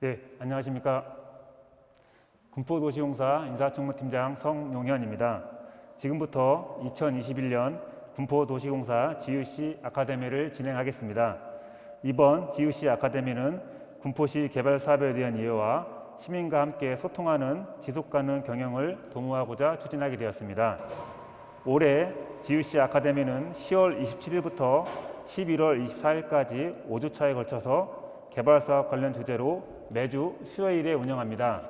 네, 안녕하십니까. 군포도시공사 인사총무팀장 성용현입니다. 지금부터 2021년 군포도시공사 GUC 아카데미를 진행하겠습니다. 이번 GUC 아카데미는 군포시 개발 사업에 대한 이해와 시민과 함께 소통하는 지속가능 경영을 도모하고자 추진하게 되었습니다. 올해 GUC 아카데미는 10월 27일부터 11월 24일까지 5주차에 걸쳐서 개발사업 관련 주제로 매주 수요일에 운영합니다.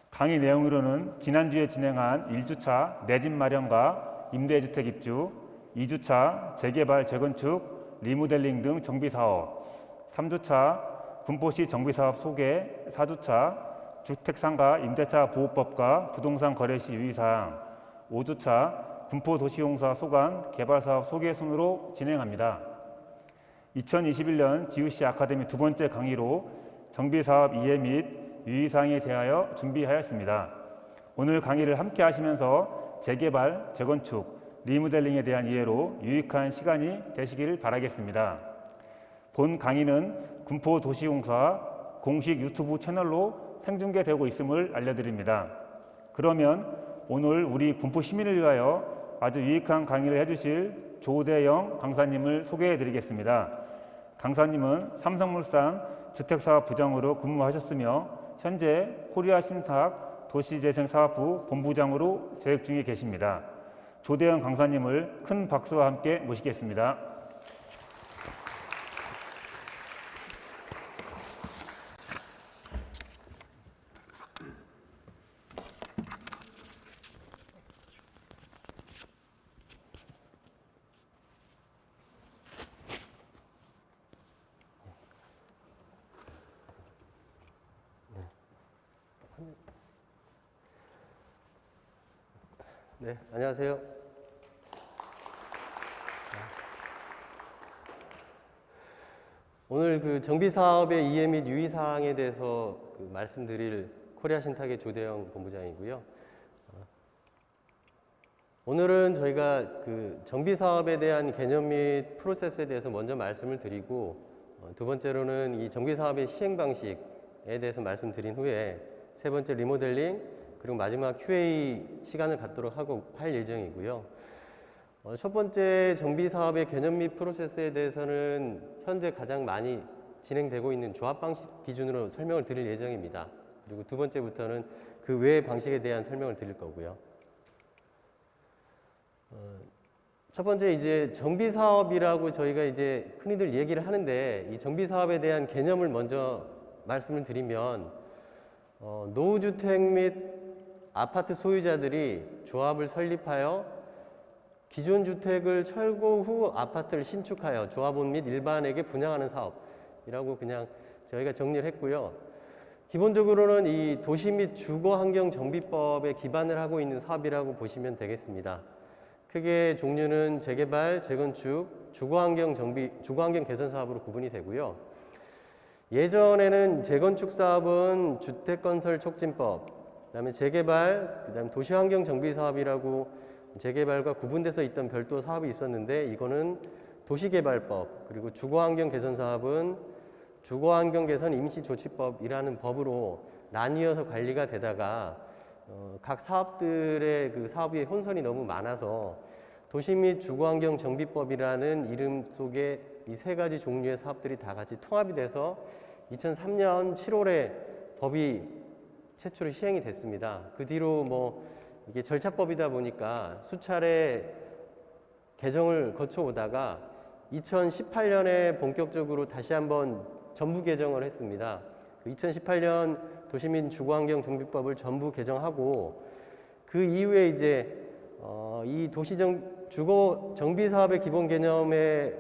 강의 내용으로는 지난주에 진행한 1주차 내 집 마련과 임대주택 입주, 2주차 재개발, 재건축, 리모델링 등 정비사업, 3주차 군포시 정비사업 소개, 4주차 주택상가 임대차 보호법과 부동산 거래시 유의사항, 5주차 군포도시공사 소관 개발사업 소개 순으로 진행합니다. 2021년 GUC 아카데미 두 번째 강의로 정비사업 이해 및 유의사항에 대하여 준비하였습니다. 오늘 강의를 함께 하시면서 재개발, 재건축, 리모델링에 대한 이해로 유익한 시간이 되시길 바라겠습니다. 본 강의는 군포도시공사 공식 유튜브 채널로 생중계되고 있음을 알려드립니다. 그러면 오늘 우리 군포 시민을 위하여 아주 유익한 강의를 해주실 조대영 강사님을 소개해 드리겠습니다. 강사님은 삼성물산 주택사업 부장으로 근무하셨으며 현재 코리아신탁 도시재생사업부 본부장으로 재직 중에 계십니다. 조대영 강사님을 큰 박수와 함께 모시겠습니다. 네, 안녕하세요. 오늘 그 정비사업의 이해 및 유의사항에 대해서 말씀드릴 코리아신탁의 조대영 본부장이고요. 오늘은 저희가 그 정비사업에 대한 개념 및 프로세스에 대해서 먼저 말씀을 드리고, 두 번째로는 이 정비사업의 시행 방식에 대해서 말씀드린 후에 세 번째 리모델링, 그리고 마지막 QA 시간을 갖도록 할 예정이고요. 첫 번째 정비사업의 개념 및 프로세스에 대해서는 현재 가장 많이 진행되고 있는 조합 방식 기준으로 설명을 드릴 예정입니다. 그리고 두 번째부터는 그 외의 방식에 대한 설명을 드릴 거고요. 첫 번째 이제 정비사업이라고 저희가 이제 흔히들 얘기를 하는데, 이 정비사업에 대한 개념을 먼저 말씀을 드리면, 노후주택 및 아파트 소유자들이 조합을 설립하여 기존 주택을 철거 후 아파트를 신축하여 조합원 및 일반에게 분양하는 사업이라고 그냥 저희가 정리를 했고요. 기본적으로는 이 도시 및 주거환경정비법에 기반을 하고 있는 사업이라고 보시면 되겠습니다. 크게 종류는 재개발, 재건축, 주거환경 개선 사업으로 구분이 되고요. 예전에는 재건축 사업은 주택건설촉진법, 그다음에 재개발, 그다음에 도시환경정비사업이라고 재개발과 구분돼서 있던 별도 사업이 있었는데, 이거는 도시개발법, 그리고 주거환경개선사업은 주거환경개선임시조치법이라는 법으로 나뉘어서 관리가 되다가 각 사업들의 그 사업의 혼선이 너무 많아서 도시 및 주거환경정비법이라는 이름 속에 이 세 가지 종류의 사업들이 다 같이 통합이 돼서 2003년 7월에 법이 최초로 시행이 됐습니다. 그 뒤로 뭐 이게 절차법이다 보니까 수차례 개정을 거쳐오다가 2018년에 본격적으로 다시 한번 전부 개정을 했습니다. 2018년 도시민 주거환경정비법을 전부 개정하고, 그 이후에 이제 이 주거 정비사업의 기본 개념에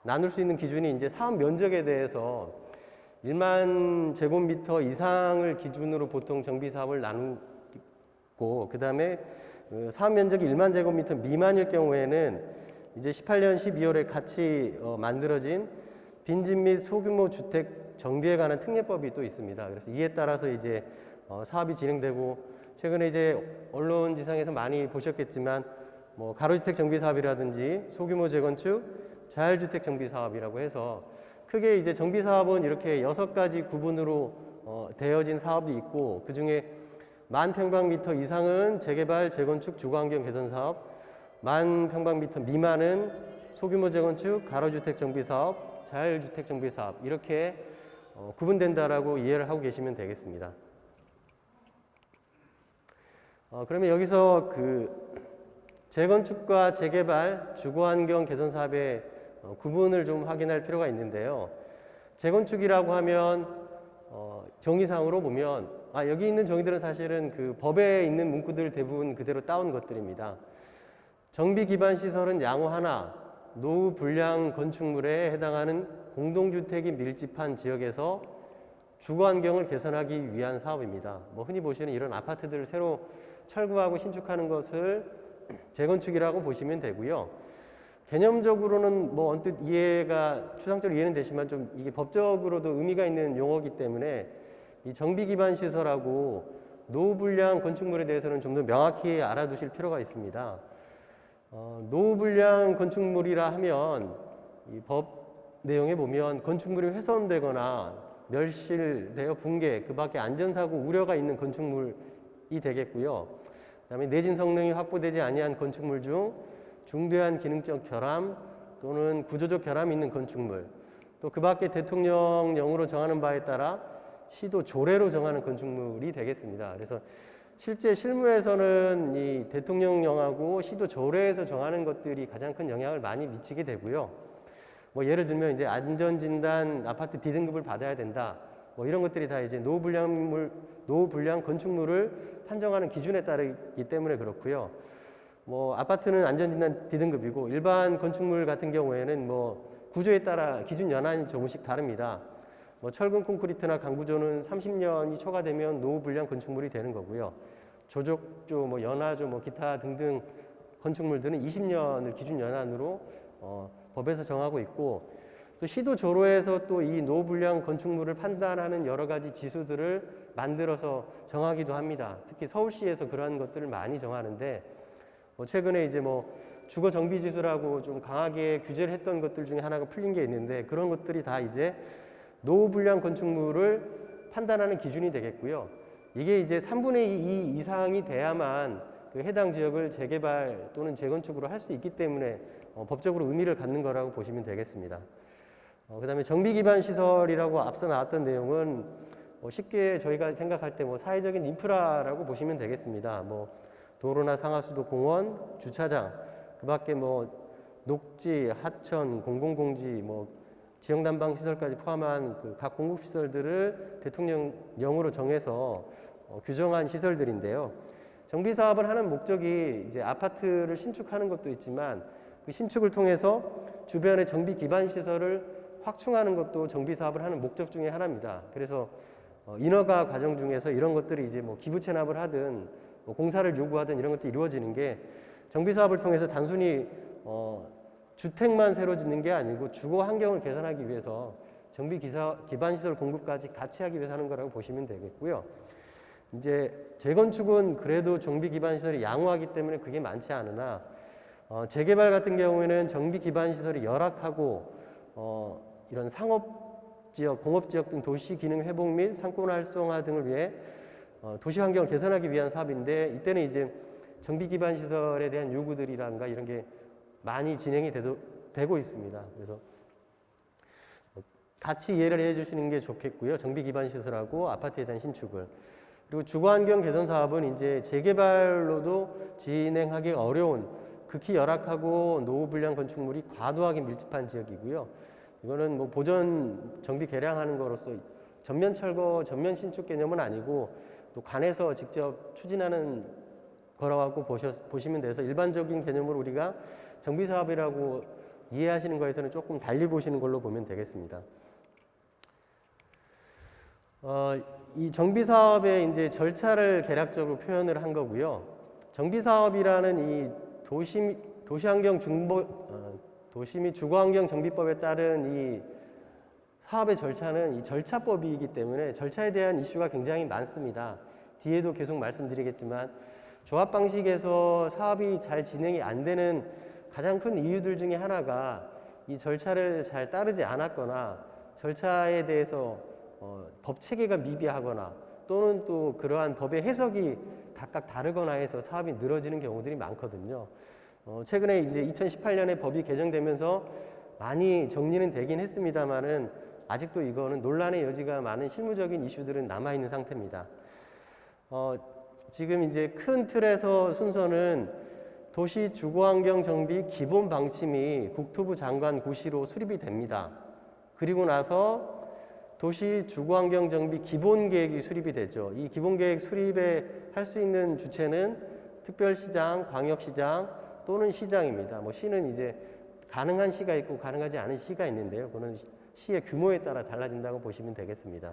나눌 수 있는 기준이 이제 사업 면적에 대해서 1만 제곱미터 이상을 기준으로 보통 정비사업을 나누고, 그 다음에 사업 면적이 1만 제곱미터 미만일 경우에는 이제 18년 12월에 같이 만들어진 빈집 및 소규모 주택 정비에 관한 특례법이 또 있습니다. 그래서 이에 따라서 이제 사업이 진행되고, 최근에 이제 언론지상에서 많이 보셨겠지만 뭐 가로주택 정비 사업이라든지 소규모 재건축, 자율주택 정비 사업이라고 해서 크게 이제 정비 사업은 이렇게 6가지 구분으로 되어진 사업이 있고, 그 중에 10,000평방미터 이상은 재개발, 재건축, 주거환경 개선 사업, 10,000평방미터 미만은 소규모 재건축, 가로주택 정비 사업, 자율주택 정비 사업, 이렇게 구분된다라고 이해를 하고 계시면 되겠습니다. 그러면 여기서 그 재건축과 재개발, 주거환경 개선 사업의 구분을 좀 확인할 필요가 있는데요. 재건축이라고 하면 정의상으로 보면 여기 있는 정의들은 사실은 그 법에 있는 문구들 대부분 그대로 따온 것들입니다. 정비 기반 시설은 양호 하나, 노후 불량 건축물에 해당하는 공동주택이 밀집한 지역에서 주거 환경을 개선하기 위한 사업입니다. 뭐 흔히 보시는 이런 아파트들을 새로 철거하고 신축하는 것을 재건축이라고 보시면 되고요. 개념적으로는 뭐 언뜻 이해가 추상적으로 이해는 되지만 좀 이게 법적으로도 의미가 있는 용어이기 때문에 이 정비 기반 시설하고 노후 불량 건축물에 대해서는 좀 더 명확히 알아두실 필요가 있습니다. 노후 불량 건축물이라 하면 이 법 내용에 보면 건축물이 훼손되거나 멸실되어 붕괴, 그 밖에 안전사고 우려가 있는 건축물이 되겠고요. 그다음에 내진 성능이 확보되지 아니한 건축물 중 중대한 기능적 결함 또는 구조적 결함이 있는 건축물, 또 그 밖에 대통령령으로 정하는 바에 따라 시도 조례로 정하는 건축물이 되겠습니다. 그래서 실제 실무에서는 이 대통령령하고 시도 조례에서 정하는 것들이 가장 큰 영향을 많이 미치게 되고요. 뭐 예를 들면 이제 안전진단 아파트 D등급을 받아야 된다. 뭐 이런 것들이 다 이제 노후 불량 건축물을 판정하는 기준에 따르기 때문에 그렇고요. 뭐 아파트는 안전진단 D등급이고 일반 건축물 같은 경우에는 뭐 구조에 따라 기준 연한이 조금씩 다릅니다. 뭐 철근 콘크리트나 강구조는 30년이 초과되면 노후 불량 건축물이 되는 거고요. 조족조, 뭐 연화조, 뭐 기타 등등 건축물들은 20년을 기준 연한으로 법에서 정하고 있고, 또 시도 조로에서 또 이 노후 불량 건축물을 판단하는 여러 가지 지수들을 만들어서 정하기도 합니다. 특히 서울시에서 그러한 것들을 많이 정하는데, 뭐 최근에 이제 뭐 주거 정비 지수라고 좀 강하게 규제를 했던 것들 중에 하나가 풀린 게 있는데, 그런 것들이 다 이제 노후 불량 건축물을 판단하는 기준이 되겠고요. 이게 이제 3분의 2 이상이 돼야만 그 해당 지역을 재개발 또는 재건축으로 할 수 있기 때문에 법적으로 의미를 갖는 거라고 보시면 되겠습니다. 그 다음에 정비 기반 시설이라고 앞서 나왔던 내용은 쉽게 저희가 생각할 때 뭐 사회적인 인프라라고 보시면 되겠습니다. 뭐 도로나 상하수도, 공원, 주차장, 그 밖에 뭐 녹지, 하천, 공공공지, 뭐 지역 난방 시설까지 포함한 그 각 공급 시설들을 대통령령으로 정해서 규정한 시설들인데요. 정비 사업을 하는 목적이 이제 아파트를 신축하는 것도 있지만 그 신축을 통해서 주변의 정비 기반 시설을 확충하는 것도 정비 사업을 하는 목적 중에 하나입니다. 그래서 인허가 과정 중에서 이런 것들이 이제 뭐 기부 체납을 하든 뭐 공사를 요구하든 이런 것들이 이루어지는 게 정비 사업을 통해서 단순히 주택만 새로 짓는 게 아니고 주거 환경을 개선하기 위해서 정비 기반 시설 공급까지 같이 하기 위해서 하는 거라고 보시면 되겠고요. 이제 재건축은 그래도 정비 기반 시설이 양호하기 때문에 그게 많지 않으나 재개발 같은 경우에는 정비 기반 시설이 열악하고 이런 상업 지역, 공업 지역 등 도시 기능 회복 및 상권 활성화 등을 위해 도시 환경을 개선하기 위한 사업인데, 이때는 이제 정비 기반 시설에 대한 요구들이란가 이런 게 많이 진행이 되고 있습니다. 그래서 같이 이해를 해주시는 게 좋겠고요. 정비 기반 시설하고 아파트에 대한 신축을. 그리고 주거환경 개선 사업은 이제 재개발로도 진행하기 어려운 극히 열악하고 노후 불량 건축물이 과도하게 밀집한 지역이고요. 이거는 뭐 보전 정비 개량하는 거로서 전면 철거, 전면 신축 개념은 아니고 또 관에서 직접 추진하는 거라고 보시면 돼서 일반적인 개념으로 우리가 정비 사업이라고 이해하시는 거에서는 조금 달리 보시는 걸로 보면 되겠습니다. 이 정비 사업의 이제 절차를 개략적으로 표현을 한 거고요. 정비 사업이라는 이 도시 및 주거환경 정비법에 따른 이 사업의 절차는 이 절차법이기 때문에 절차에 대한 이슈가 굉장히 많습니다. 뒤에도 계속 말씀드리겠지만 조합 방식에서 사업이 잘 진행이 안 되는 가장 큰 이유들 중에 하나가 이 절차를 잘 따르지 않았거나 절차에 대해서 법 체계가 미비하거나 또는 또 그러한 법의 해석이 각각 다르거나 해서 사업이 늘어지는 경우들이 많거든요. 최근에 이제 2018년에 법이 개정되면서 많이 정리는 되긴 했습니다만은 아직도 이거는 논란의 여지가 많은 실무적인 이슈들은 남아있는 상태입니다. 지금 이제 큰 틀에서 순서는 도시 주거환경 정비 기본 방침이 국토부 장관 고시로 수립이 됩니다. 그리고 나서 도시 주거환경 정비 기본 계획이 수립이 되죠. 이 기본 계획 수립에 할 수 있는 주체는 특별시장, 광역시장 또는 시장입니다. 뭐 시는 이제 가능한 시가 있고 가능하지 않은 시가 있는데요. 그거는 시의 규모에 따라 달라진다고 보시면 되겠습니다.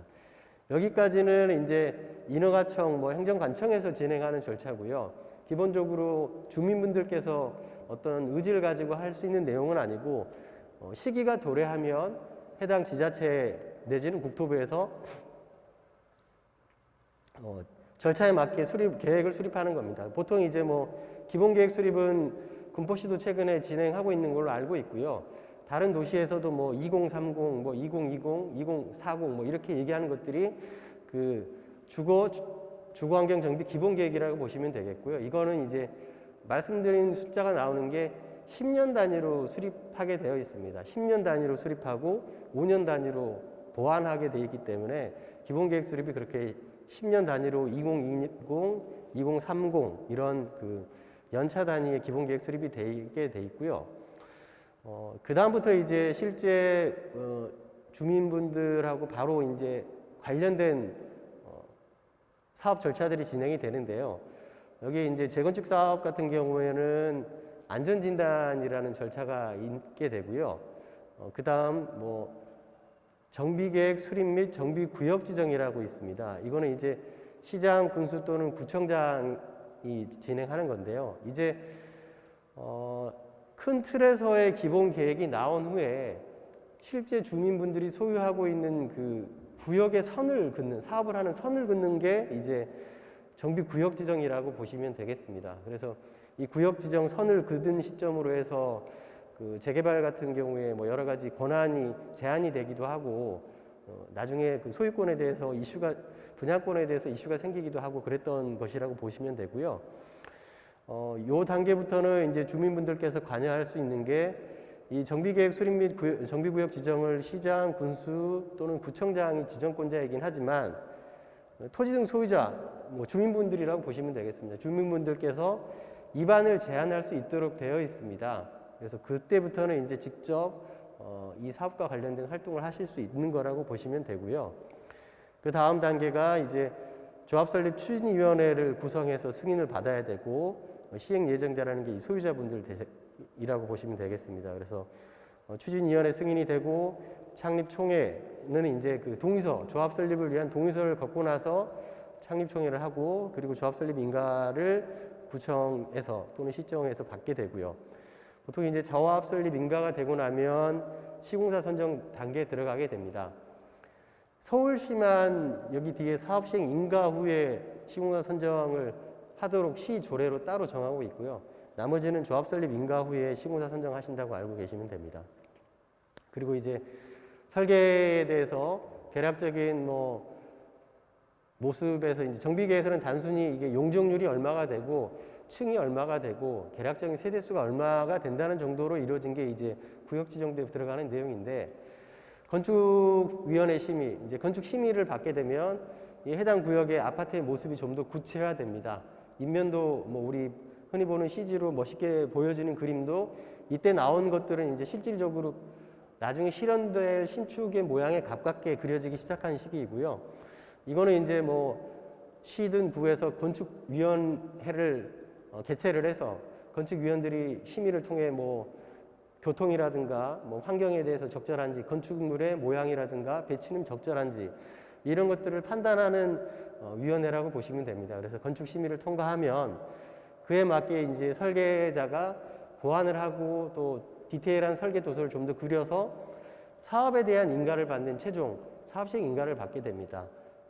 여기까지는 이제 인허가청, 뭐 행정관청에서 진행하는 절차고요. 기본적으로 주민분들께서 어떤 의지를 가지고 할 수 있는 내용은 아니고 시기가 도래하면 해당 지자체 내지는 국토부에서 절차에 맞게 계획을 수립하는 겁니다. 보통 이제 뭐 기본 계획 수립은 군포시도 최근에 진행하고 있는 걸로 알고 있고요. 다른 도시에서도 뭐 2030, 뭐 2020, 2040 뭐 이렇게 얘기하는 것들이 그 주거환경 정비 기본 계획이라고 보시면 되겠고요. 이거는 이제 말씀드린 숫자가 나오는 게 10년 단위로 수립하게 되어 있습니다. 10년 단위로 수립하고 5년 단위로 보완하게 되어 있기 때문에 기본 계획 수립이 그렇게 10년 단위로 2020, 2030 이런 그 연차 단위의 기본 계획 수립이 되게 돼 있고요. 그 다음부터 이제 실제 주민분들하고 바로 이제 관련된 사업 절차들이 진행이 되는데요. 여기 이제 재건축 사업 같은 경우에는 안전진단이라는 절차가 있게 되고요. 그 다음 뭐 정비계획 수립 및 정비구역 지정이라고 있습니다. 이거는 이제 시장, 군수 또는 구청장이 진행하는 건데요. 이제 큰 틀에서의 기본 계획이 나온 후에 실제 주민분들이 소유하고 있는 그 구역의 선을 긋는, 사업을 하는 선을 긋는 게 이제 정비구역 지정이라고 보시면 되겠습니다. 그래서 이 구역 지정 선을 긋은 시점으로 해서 그 재개발 같은 경우에 뭐 여러 가지 권한이 제한이 되기도 하고 나중에 그 소유권에 대해서 분양권에 대해서 이슈가 생기기도 하고 그랬던 것이라고 보시면 되고요. 요 단계부터는 이제 주민분들께서 관여할 수 있는 게 이 정비계획 수립 및 정비구역 지정을 시장, 군수 또는 구청장이 지정권자이긴 하지만 토지 등 소유자, 뭐 주민분들이라고 보시면 되겠습니다. 주민분들께서 입안을 제한할 수 있도록 되어 있습니다. 그래서 그때부터는 이제 직접 이 사업과 관련된 활동을 하실 수 있는 거라고 보시면 되고요. 그 다음 단계가 이제 조합설립 추진위원회를 구성해서 승인을 받아야 되고 시행 예정자라는 게 이 소유자분들이라고 보시면 되겠습니다. 그래서 추진위원회 승인이 되고 창립총회는 이제 그 동의서, 조합 설립을 위한 동의서를 갖고 나서 창립총회를 하고 그리고 조합 설립 인가를 구청에서 또는 시정에서 받게 되고요. 보통 이제 조합 설립 인가가 되고 나면 시공사 선정 단계에 들어가게 됩니다. 서울시만 여기 뒤에 사업 시행 인가 후에 시공사 선정을 하도록 시 조례로 따로 정하고 있고요. 나머지는 조합 설립 인가 후에 시공사 선정하신다고 알고 계시면 됩니다. 그리고 이제 설계에 대해서 개략적인 뭐 모습에서 이제 정비계에서는 단순히 이게 용적률이 얼마가 되고 층이 얼마가 되고 개략적인 세대수가 얼마가 된다는 정도로 이루어진 게 이제 구역 지정대에 들어가는 내용인데 건축위원회 심의, 이제 건축 심의를 받게 되면 이 해당 구역의 아파트의 모습이 좀 더 구체화됩니다. 인면도 뭐 우리 흔히 보는 CG로 멋있게 보여지는 그림도 이때 나온 것들은 이제 실질적으로 나중에 실현될 신축의 모양에 가깝게 그려지기 시작한 시기이고요. 이거는 이제 뭐 시든 구에서 건축위원회를 개최를 해서 건축위원들이 심의를 통해 뭐 교통이라든가 뭐 환경에 대해서 적절한지, 건축물의 모양이라든가 배치는 적절한지 이런 것들을 판단하는 위원회라고 보시면 됩니다. 그래서 건축 심의를 통과하면 그에 맞게 이제 설계자가 보완을 하고 또 디테일한 설계 도서를 좀 더 그려서 사업에 대한 인가를 받는 최종 사업 시행 인가를 받게 됩니다.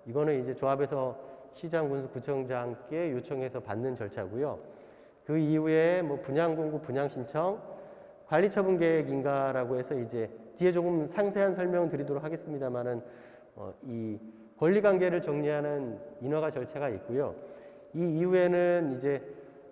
이거는 이제 조합에서 시장, 군수, 구청장께 요청해서 받는 절차고요. 그 이후에 뭐 분양 공고, 분양 신청, 관리처분 계획 인가라고 해서 이제 뒤에 조금 상세한 설명 드리도록 하겠습니다만은 이 권리관계를 정리하는 인허가 절차가 있고요. 이 이후에는 이제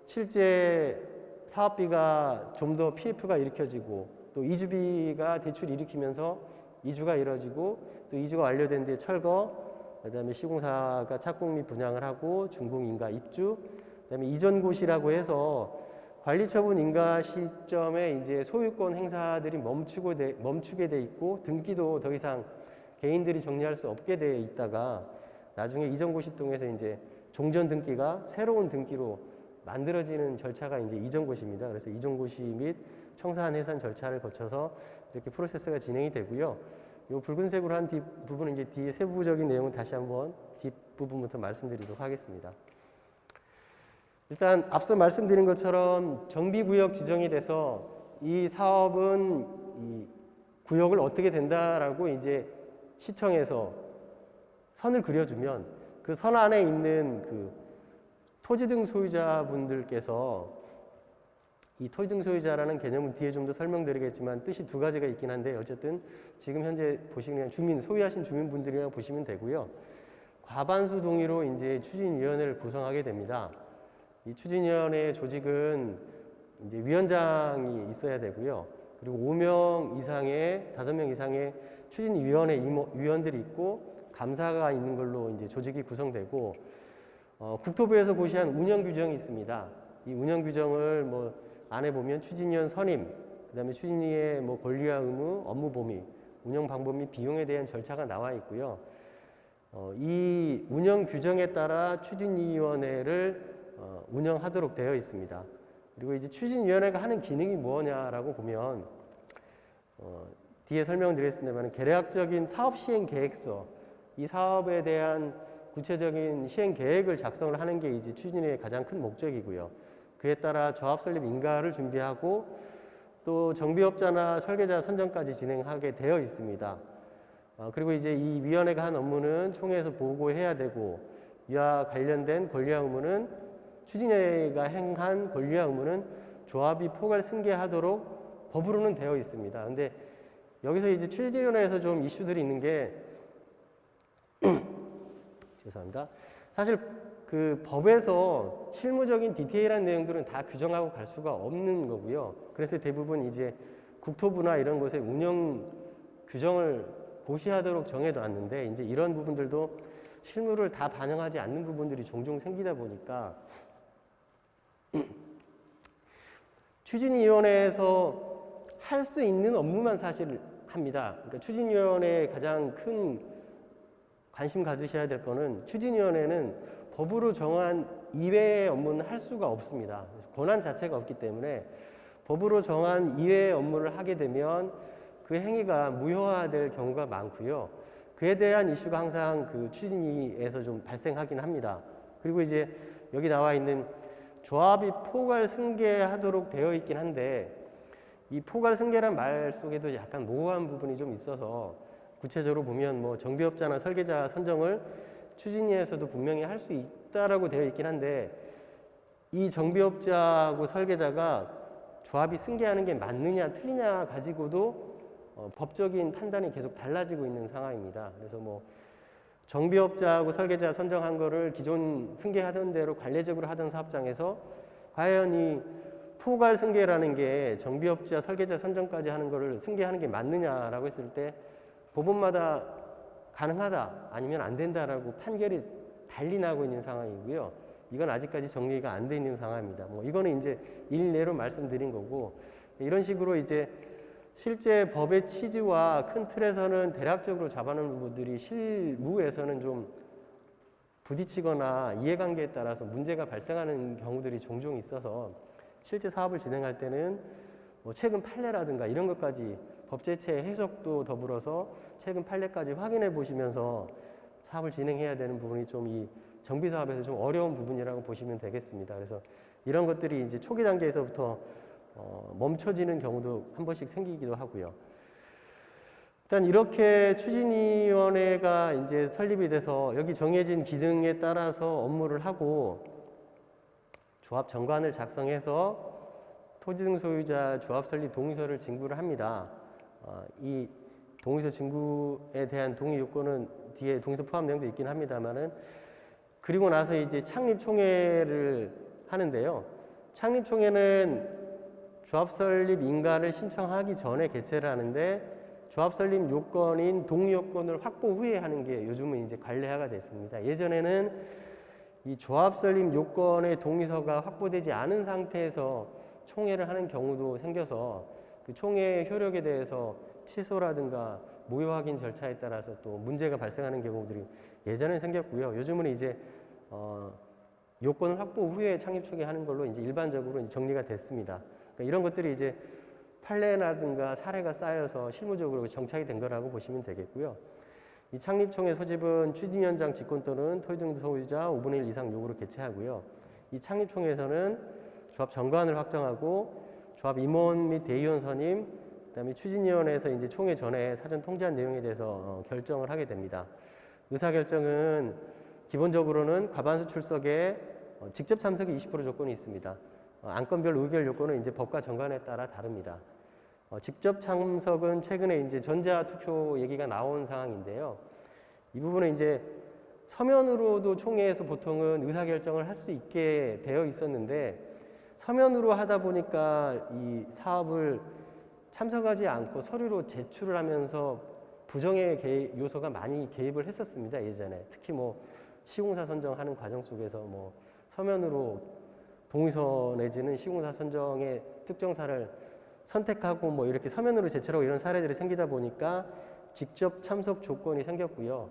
실제 사업비가 좀 더 PF가 일으켜지고 또 이주비가 대출 일으키면서 이주가 이뤄지고 또 이주가 완료된 뒤에 철거, 그다음에 시공사가 착공 및 분양을 하고 준공 인가 입주, 그다음에 이전고시라고 해서 관리처분 인가 시점에 이제 소유권 행사들이 멈추게 돼 있고 등기도 더 이상 개인들이 정리할 수 없게 돼 있다가 나중에 이전고시 통해서 이제 종전 등기가 새로운 등기로 만들어지는 절차가 이제 이전고시입니다. 그래서 이전고시 및 청산 해산 절차를 거쳐서 이렇게 프로세스가 진행이 되고요. 이 붉은색으로 한 뒷부분은 이제 뒤에 세부적인 내용은 다시 한번 뒷부분부터 말씀드리도록 하겠습니다. 일단 앞서 말씀드린 것처럼 정비구역 지정이 돼서 이 사업은 이 구역을 어떻게 된다라고 이제 시청에서 선을 그려주면 그 선 안에 있는 그 토지 등 소유자분들께서 이 토지 등 소유자라는 개념은 뒤에 좀 더 설명드리겠지만 뜻이 두 가지가 있긴 한데 어쨌든 지금 현재 보시는 그냥 소유하신 주민분들이라고 보시면 되고요. 과반수 동의로 이제 추진위원회를 구성하게 됩니다. 이 추진위원회 조직은 이제 위원장이 있어야 되고요. 그리고 5명 이상의 5명 이상의 추진위원회 위원들이 있고 감사가 있는 걸로 이제 조직이 구성되고 국토부에서 고시한 운영 규정이 있습니다. 이 운영 규정을 뭐 안에 보면 추진위원 선임, 그다음에 추진위의 뭐 권리와 의무, 업무 범위, 운영 방법 및 비용에 대한 절차가 나와 있고요. 이 운영 규정에 따라 추진위원회를 운영하도록 되어 있습니다. 그리고 이제 추진위원회가 하는 기능이 뭐냐라고 보면 뒤에 설명드렸습니다만 계략적인 사업 시행 계획서, 이 사업에 대한 구체적인 시행 계획을 작성을 하는 게 이제 추진위의 가장 큰 목적이고요. 그에 따라 조합 설립 인가를 준비하고 또 정비업자나 설계자 선정까지 진행하게 되어 있습니다. 그리고 이제 이 위원회가 한 업무는 총회에서 보고해야 되고 이와 관련된 권리와 의무는 추진회가 행한 권리와 의무는 조합이 포괄 승계하도록 법으로는 되어 있습니다. 근데 여기서 이제 추진위원회에서 좀 이슈들이 있는 게 죄송합니다. 사실 그 법에서 실무적인 디테일한 내용들은 다 규정하고 갈 수가 없는 거고요. 그래서 대부분 이제 국토부나 이런 곳에 운영 규정을 고시하도록 정해놨는데 이제 이런 부분들도 실무를 다 반영하지 않는 부분들이 종종 생기다 보니까 추진위원회에서 할 수 있는 업무만 사실 합니다. 그러니까 추진위원회의 가장 큰 관심 가지셔야 될 거는 추진위원회는 법으로 정한 이외의 업무는 할 수가 없습니다. 권한 자체가 없기 때문에 법으로 정한 이외의 업무를 하게 되면 그 행위가 무효화될 경우가 많고요. 그에 대한 이슈가 항상 그 추진위에서 좀 발생하긴 합니다. 그리고 이제 여기 나와 있는 조합이 포괄 승계하도록 되어 있긴 한데 이 포괄 승계란 말 속에도 약간 모호한 부분이 좀 있어서 구체적으로 보면 뭐 정비업자나 설계자 선정을 추진위에서도 분명히 할 수 있다라고 되어 있긴 한데 이 정비업자하고 설계자가 조합이 승계하는 게 맞느냐 틀리냐 가지고도 법적인 판단이 계속 달라지고 있는 상황입니다. 그래서 뭐 정비업자하고 설계자 선정한 거를 기존 승계하던 대로 관례적으로 하던 사업장에서 과연 이 포괄 승계라는 게 정비업자, 설계자 선정까지 하는 거를 승계하는 게 맞느냐라고 했을 때 법원마다 가능하다 아니면 안 된다라고 판결이 달리 나고 있는 상황이고요. 이건 아직까지 정리가 안 돼 있는 상황입니다. 뭐 이거는 이제 일례로 말씀드린 거고 이런 식으로 이제 실제 법의 취지와 큰 틀에서는 대략적으로 잡아놓은 부분들이 실무에서는 좀 부딪히거나 이해관계에 따라서 문제가 발생하는 경우들이 종종 있어서 실제 사업을 진행할 때는 뭐 최근 판례라든가 이런 것까지 법제체 해석도 더불어서 최근 판례까지 확인해 보시면서 사업을 진행해야 되는 부분이 좀 이 정비 사업에서 좀 어려운 부분이라고 보시면 되겠습니다. 그래서 이런 것들이 이제 초기 단계에서부터 멈춰지는 경우도 한 번씩 생기기도 하고요. 일단 이렇게 추진위원회가 이제 설립이 돼서 여기 정해진 기능에 따라서 업무를 하고 조합 정관을 작성해서 토지 등 소유자 조합 설립 동의서를 진구를 합니다. 이 동의서 진구에 대한 동의 요건은 뒤에 동의서 포함 내용도 있긴 합니다만은 그리고 나서 이제 창립총회를 하는데요. 창립총회는 조합 설립 인가를 신청하기 전에 개최를 하는데 조합 설립 요건인 동의 요건을 확보 후에 하는 게 요즘은 이제 관례화가 됐습니다. 예전에는 이 조합 설립 요건의 동의서가 확보되지 않은 상태에서 총회를 하는 경우도 생겨서 그 총회의 효력에 대해서 취소라든가 무효 확인 절차에 따라서 또 문제가 발생하는 경우들이 예전에 생겼고요. 요즘은 이제 요건을 확보 후에 창립총회 하는 걸로 이제 일반적으로 이제 정리가 됐습니다. 그러니까 이런 것들이 이제 판례라든가 사례가 쌓여서 실무적으로 정착이 된 거라고 보시면 되겠고요. 이 창립총회 소집은 추진위원장 직권 또는 토지등 소유자 5분의 1 이상 요구로 개최하고요. 이 창립총회에서는 조합 정관을 확정하고 조합 임원 및 대의원 선임, 그다음에 추진위원회에서 이제 총회 전에 사전 통지한 내용에 대해서 결정을 하게 됩니다. 의사결정은 기본적으로는 과반수 출석에 직접 참석이 20% 조건이 있습니다. 안건별 의결 요건은 이제 법과 정관에 따라 다릅니다. 직접 참석은 최근에 이제 전자투표 얘기가 나온 상황인데요. 이 부분은 이제 서면으로도 총회에서 보통은 의사결정을 할 수 있게 되어 있었는데 서면으로 하다 보니까 이 사업을 참석하지 않고 서류로 제출을 하면서 부정의 요소가 많이 개입을 했었습니다. 예전에 특히 뭐 시공사 선정하는 과정 속에서 뭐 서면으로 동의서 내지는 시공사 선정의 특정사를 선택하고 뭐 이렇게 서면으로 제출하고 이런 사례들이 생기다 보니까 직접 참석 조건이 생겼고요.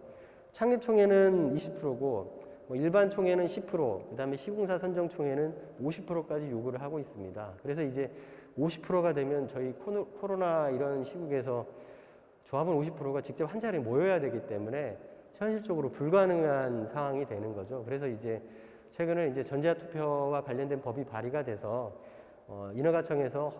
창립총회는 20%고 뭐 일반 총회는 10%, 그다음에 시공사 선정 총회는 50%까지 요구를 하고 있습니다. 그래서 이제 50%가 되면 저희 코로나 이런 시국에서 조합원 50%가 직접 한 자리에 모여야 되기 때문에 현실적으로 불가능한 상황이 되는 거죠. 그래서 이제 최근에 이제 전자투표와 관련된 법이 발의가 돼서 인허가청에서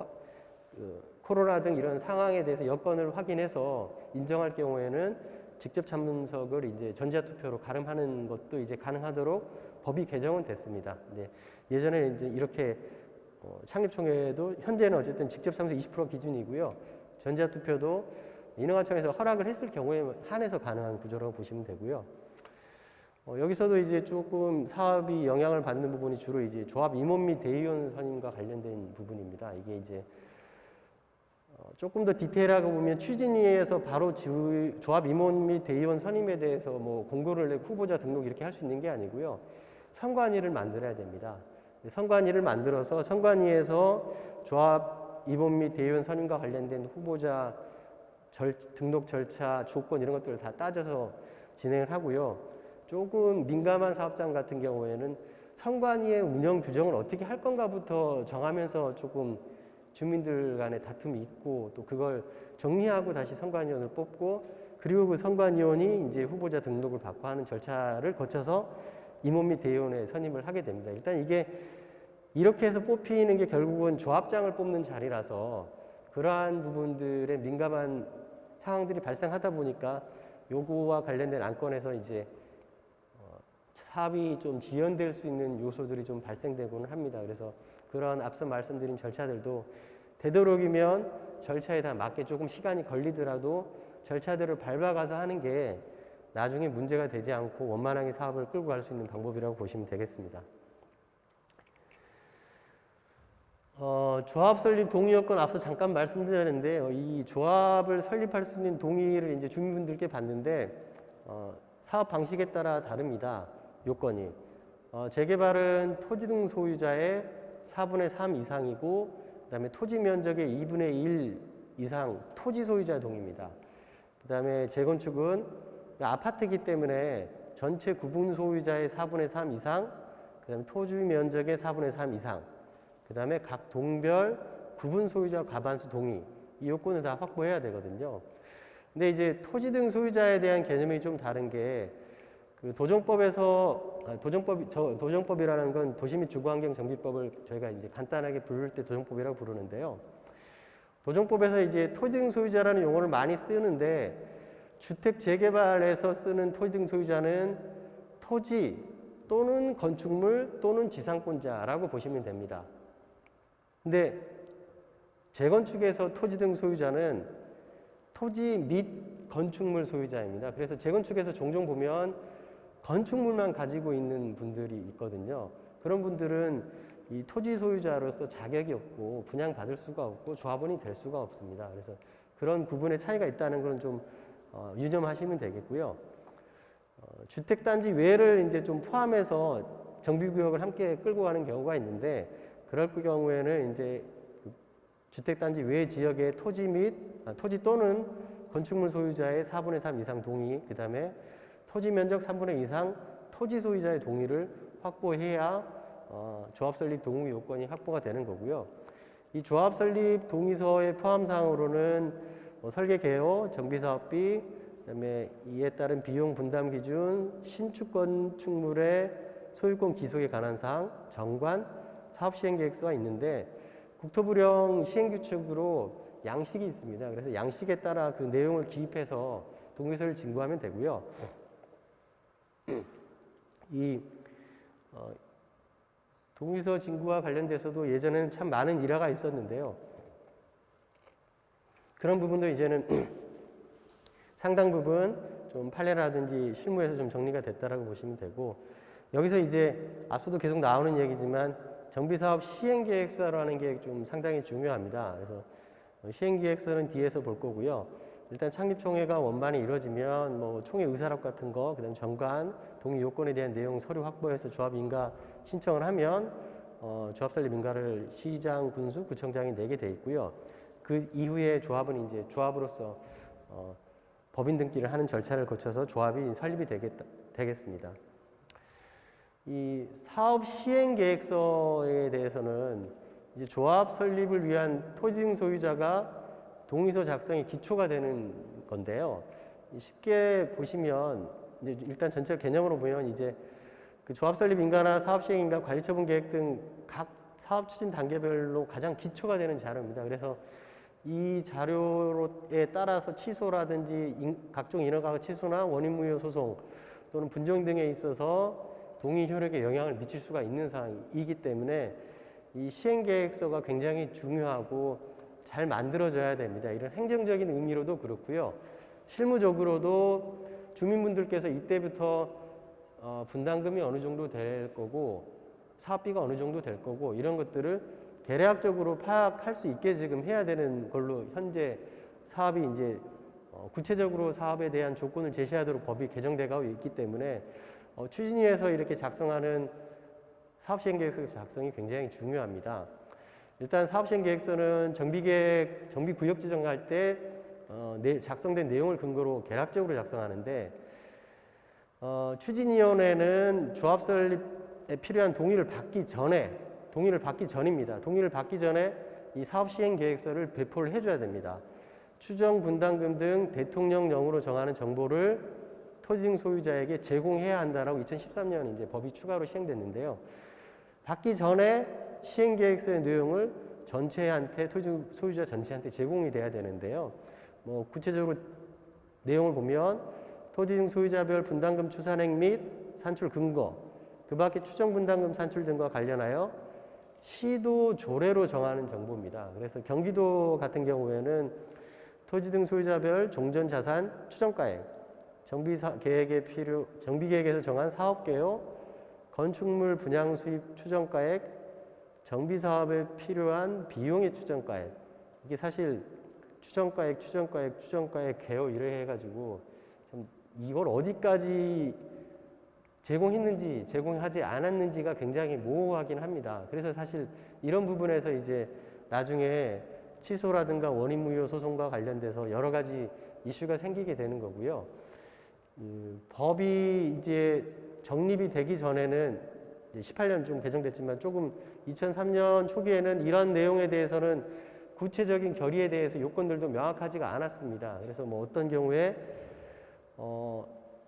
코로나 등 이런 상황에 대해서 여건을 확인해서 인정할 경우에는 직접 참석을 이제 전자투표로 가름하는 것도 이제 가능하도록 법이 개정은 됐습니다. 네. 예전에 이제 이렇게 창립총회도 현재는 어쨌든 직접 참석 20% 기준이고요. 전자투표도 인허가청에서 허락을 했을 경우에 한해서 가능한 구조라고 보시면 되고요. 여기서도 이제 조금 사업이 영향을 받는 부분이 주로 이제 조합 임원 및 대의원 선임과 관련된 부분입니다. 이게 이제 조금 더 디테일하게 보면 추진위에서 바로 조합 임원 및 대의원 선임에 대해서 뭐 공고를 내고 후보자 등록 이렇게 할 수 있는 게 아니고요. 선관위를 만들어야 됩니다. 선관위를 만들어서 선관위에서 조합 임원 및 대의원 선임과 관련된 후보자 등록 절차, 조건 이런 것들을 다 따져서 진행을 하고요. 조금 민감한 사업장 같은 경우에는 선관위의 운영 규정을 어떻게 할 건가부터 정하면서 조금 주민들 간의 다툼이 있고 또 그걸 정리하고 다시 선관위원을 뽑고 그리고 그 선관위원이 이제 후보자 등록을 받고 하는 절차를 거쳐서 임원 및 대의원에 선임을 하게 됩니다. 일단 이게 이렇게 해서 뽑히는 게 결국은 조합장을 뽑는 자리라서 그러한 부분들의 민감한 상황들이 발생하다 보니까 요거와 관련된 안건에서 이제 사업이 좀 지연될 수 있는 요소들이 좀 발생되고는 합니다. 그래서 그런 앞서 말씀드린 절차들도 되도록이면 절차에 다 맞게 조금 시간이 걸리더라도 절차들을 밟아가서 하는 게 나중에 문제가 되지 않고 원만하게 사업을 끌고 갈 수 있는 방법이라고 보시면 되겠습니다. 조합 설립 동의 요건 앞서 잠깐 말씀드렸는데요. 이 조합을 설립할 수 있는 동의를 이제 주민분들께 받는데 사업 방식에 따라 다릅니다. 요건이. 재개발은 토지 등 소유자의 4분의 3 이상이고 그다음에 토지 면적의 2분의 1 이상 토지 소유자 동의입니다. 그다음에 재건축은 아파트이기 때문에 전체 구분 소유자의 4분의 3 이상, 그다음에 토지 면적의 4분의 3 이상, 그다음에 각 동별 구분 소유자 과반수 동의 이 요건을 다 확보해야 되거든요. 근데 이제 토지 등 소유자에 대한 개념이 좀 다른 게 그 도정법이라는 건 도시 및 주거환경 정비법을 저희가 이제 간단하게 부를 때 도정법이라고 부르는데요. 도정법에서 이제 토지 등 소유자라는 용어를 많이 쓰는데 주택 재개발에서 쓰는 토지 등 소유자는 토지 또는 건축물 또는 지상권자라고 보시면 됩니다. 근데 재건축에서 토지 등 소유자는 토지 및 건축물 소유자입니다. 그래서 재건축에서 종종 보면 건축물만 가지고 있는 분들이 있거든요. 그런 분들은 이 토지 소유자로서 자격이 없고 분양받을 수가 없고 조합원이 될 수가 없습니다. 그래서 그런 구분의 차이가 있다는 건 좀 유념하시면 되겠고요. 주택단지 외를 이제 좀 포함해서 정비구역을 함께 끌고 가는 경우가 있는데, 그럴 경우에는 이제 주택단지 외 지역의 토지 또는 건축물 소유자의 4분의 3 이상 동의, 그 다음에 토지 면적 3분의 2 이상 토지 소유자의 동의를 확보해야 조합 설립 동의 요건이 확보가 되는 거고요. 이 조합 설립 동의서의 포함사항으로는 설계 개요, 정비 사업비, 그다음에 이에 따른 비용 분담 기준, 신축 건축물의 소유권 기속에 관한 사항, 정관, 사업 시행 계획서가 있는데, 국토부령 시행 규칙으로 양식이 있습니다. 그래서 양식에 따라 그 내용을 기입해서 동의서를 진구하면 되고요. 이 동의서 진구와 관련돼서도 예전에는 참 많은 일화가 있었는데요. 그런 부분도 이제는 상당 부분 좀 판례라든지 실무에서 좀 정리가 됐다라고 보시면 되고, 여기서 이제 앞서도 계속 나오는 얘기지만 정비사업 시행계획서라는 게 좀 상당히 중요합니다. 그래서 시행계획서는 뒤에서 볼 거고요. 일단 창립총회가 원만히 이루어지면 뭐 총회 의사록 같은 거, 그다음 정관, 동의 요건에 대한 내용 서류 확보해서 조합 인가 신청을 하면 조합 설립 인가를 시장, 군수, 구청장이 내게 돼 있고요. 그 이후에 조합은 이제 조합으로서 법인 등기를 하는 절차를 거쳐서 조합이 설립이 되겠습니다. 이 사업 시행 계획서에 대해서는 이제 조합 설립을 위한 토지 소유자가 동의서 작성의 기초가 되는 건데요. 쉽게 보시면 이제 일단 전체 개념으로 보면 이제 그 조합 설립 인가나 사업 시행 인가, 관리 처분 계획 등 각 사업 추진 단계별로 가장 기초가 되는 자료입니다. 그래서 이 자료에 따라서 취소라든지 각종 인허가 취소나 원인무효 소송 또는 분쟁 등에 있어서 동의 효력에 영향을 미칠 수가 있는 사항이기 때문에 이 시행계획서가 굉장히 중요하고 잘 만들어져야 됩니다. 이런 행정적인 의미로도 그렇고요. 실무적으로도 주민분들께서 이때부터 분담금이 어느 정도 될 거고 사업비가 어느 정도 될 거고 이런 것들을 대략적으로 파악할 수 있게 지금 해야 되는 걸로 현재 사업이 이제 구체적으로 사업에 대한 조건을 제시하도록 법이 개정되고 있기 때문에 추진위에서 이렇게 작성하는 사업시행계획서 작성이 굉장히 중요합니다. 일단 사업시행계획서는 정비계획, 정비구역 지정할 때 작성된 내용을 근거로 개략적으로 작성하는데, 추진위원회는 조합 설립에 필요한 동의를 받기 전입니다. 동의를 받기 전에 이 사업시행계획서를 배포를 해줘야 됩니다. 추정 분담금 등 대통령령으로 정하는 정보를 토지 소유자에게 제공해야 한다라고 2013년 이제 법이 추가로 시행됐는데요. 받기 전에 시행계획서의 내용을 전체한테, 토지 소유자 전체한테 제공이 돼야 되는데요. 뭐 구체적으로 내용을 보면 토지 소유자별 분담금 추산액 및 산출 근거, 그 밖에 추정 분담금 산출 등과 관련하여 시도 조례로 정하는 정보입니다. 그래서 경기도 같은 경우에는 토지 등 소유자별 종전 자산 추정가액, 정비계획에서 정한 사업계요, 건축물 분양 수입 추정가액, 정비사업에 필요한 비용의 추정가액, 이게 사실 추정가액, 개요 이래 해가지고 좀 이걸 어디까지 제공했는지 제공하지 않았는지가 굉장히 모호하긴 합니다. 그래서 사실 이런 부분에서 이제 나중에 취소라든가 원인무효 소송과 관련돼서 여러 가지 이슈가 생기게 되는 거고요. 법이 이제 정립이 되기 전에는 이제 18년 좀 개정됐지만 조금 2003년 초기에는 이런 내용에 대해서는 구체적인 결의에 대해서 요건들도 명확하지가 않았습니다. 그래서 뭐 어떤 경우에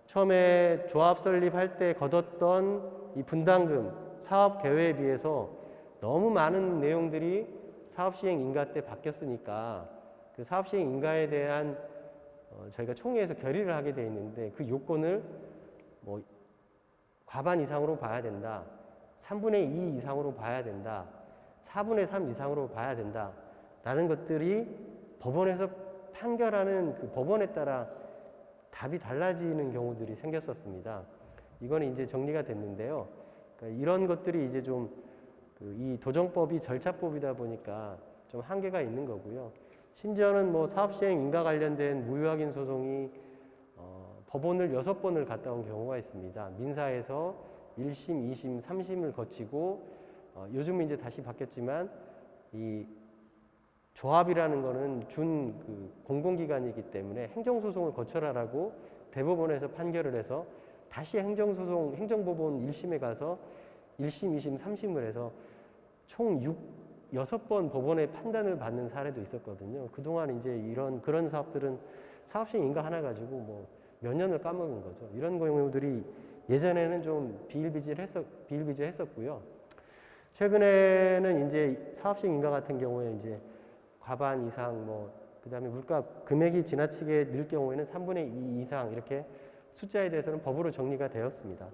처음에 조합 설립할 때 거뒀던 이 분담금, 사업 계획에 비해서 너무 많은 내용들이 사업 시행 인가 때 바뀌었으니까 그 사업 시행 인가에 대한 저희가 총회에서 결의를 하게 돼 있는데 그 요건을 뭐 과반 이상으로 봐야 된다, 3분의 2 이상으로 봐야 된다, 4분의 3 이상으로 봐야 된다 라는 것들이 법원에서 판결하는 그 법원에 따라 답이 달라지는 경우들이 생겼었습니다. 이거는 이제 정리가 됐는데요. 그러니까 이런 것들이 이제 좀 이 도정법이 절차법이다 보니까 좀 한계가 있는 거고요. 심지어는 뭐 사업시행 인가 관련된 무효확인 소송이 법원을 6번을 갔다 온 경우가 있습니다. 민사에서 1심, 2심, 3심을 거치고 요즘은 이제 다시 바뀌었지만 이 조합이라는 거는 그 공공기관이기 때문에 행정소송을 거쳐라라고 대법원에서 판결을 해서 다시 행정소송, 행정법원 1심에 가서 1심, 2심, 3심을 해서 총 6번 법원의 판단을 받는 사례도 있었거든요. 그동안 이제 그런 사업들은 사업시행 인가 하나 가지고 뭐 몇 년을 까먹은 거죠. 이런 경우들이 예전에는 좀 비일비재했었고요. 최근에는 이제 사업시행 인가 같은 경우에 이제 과반 이상 그다음에 물가 금액이 지나치게 늘 경우에는 3분의 2 이상 이렇게 숫자에 대해서는 법으로 정리가 되었습니다.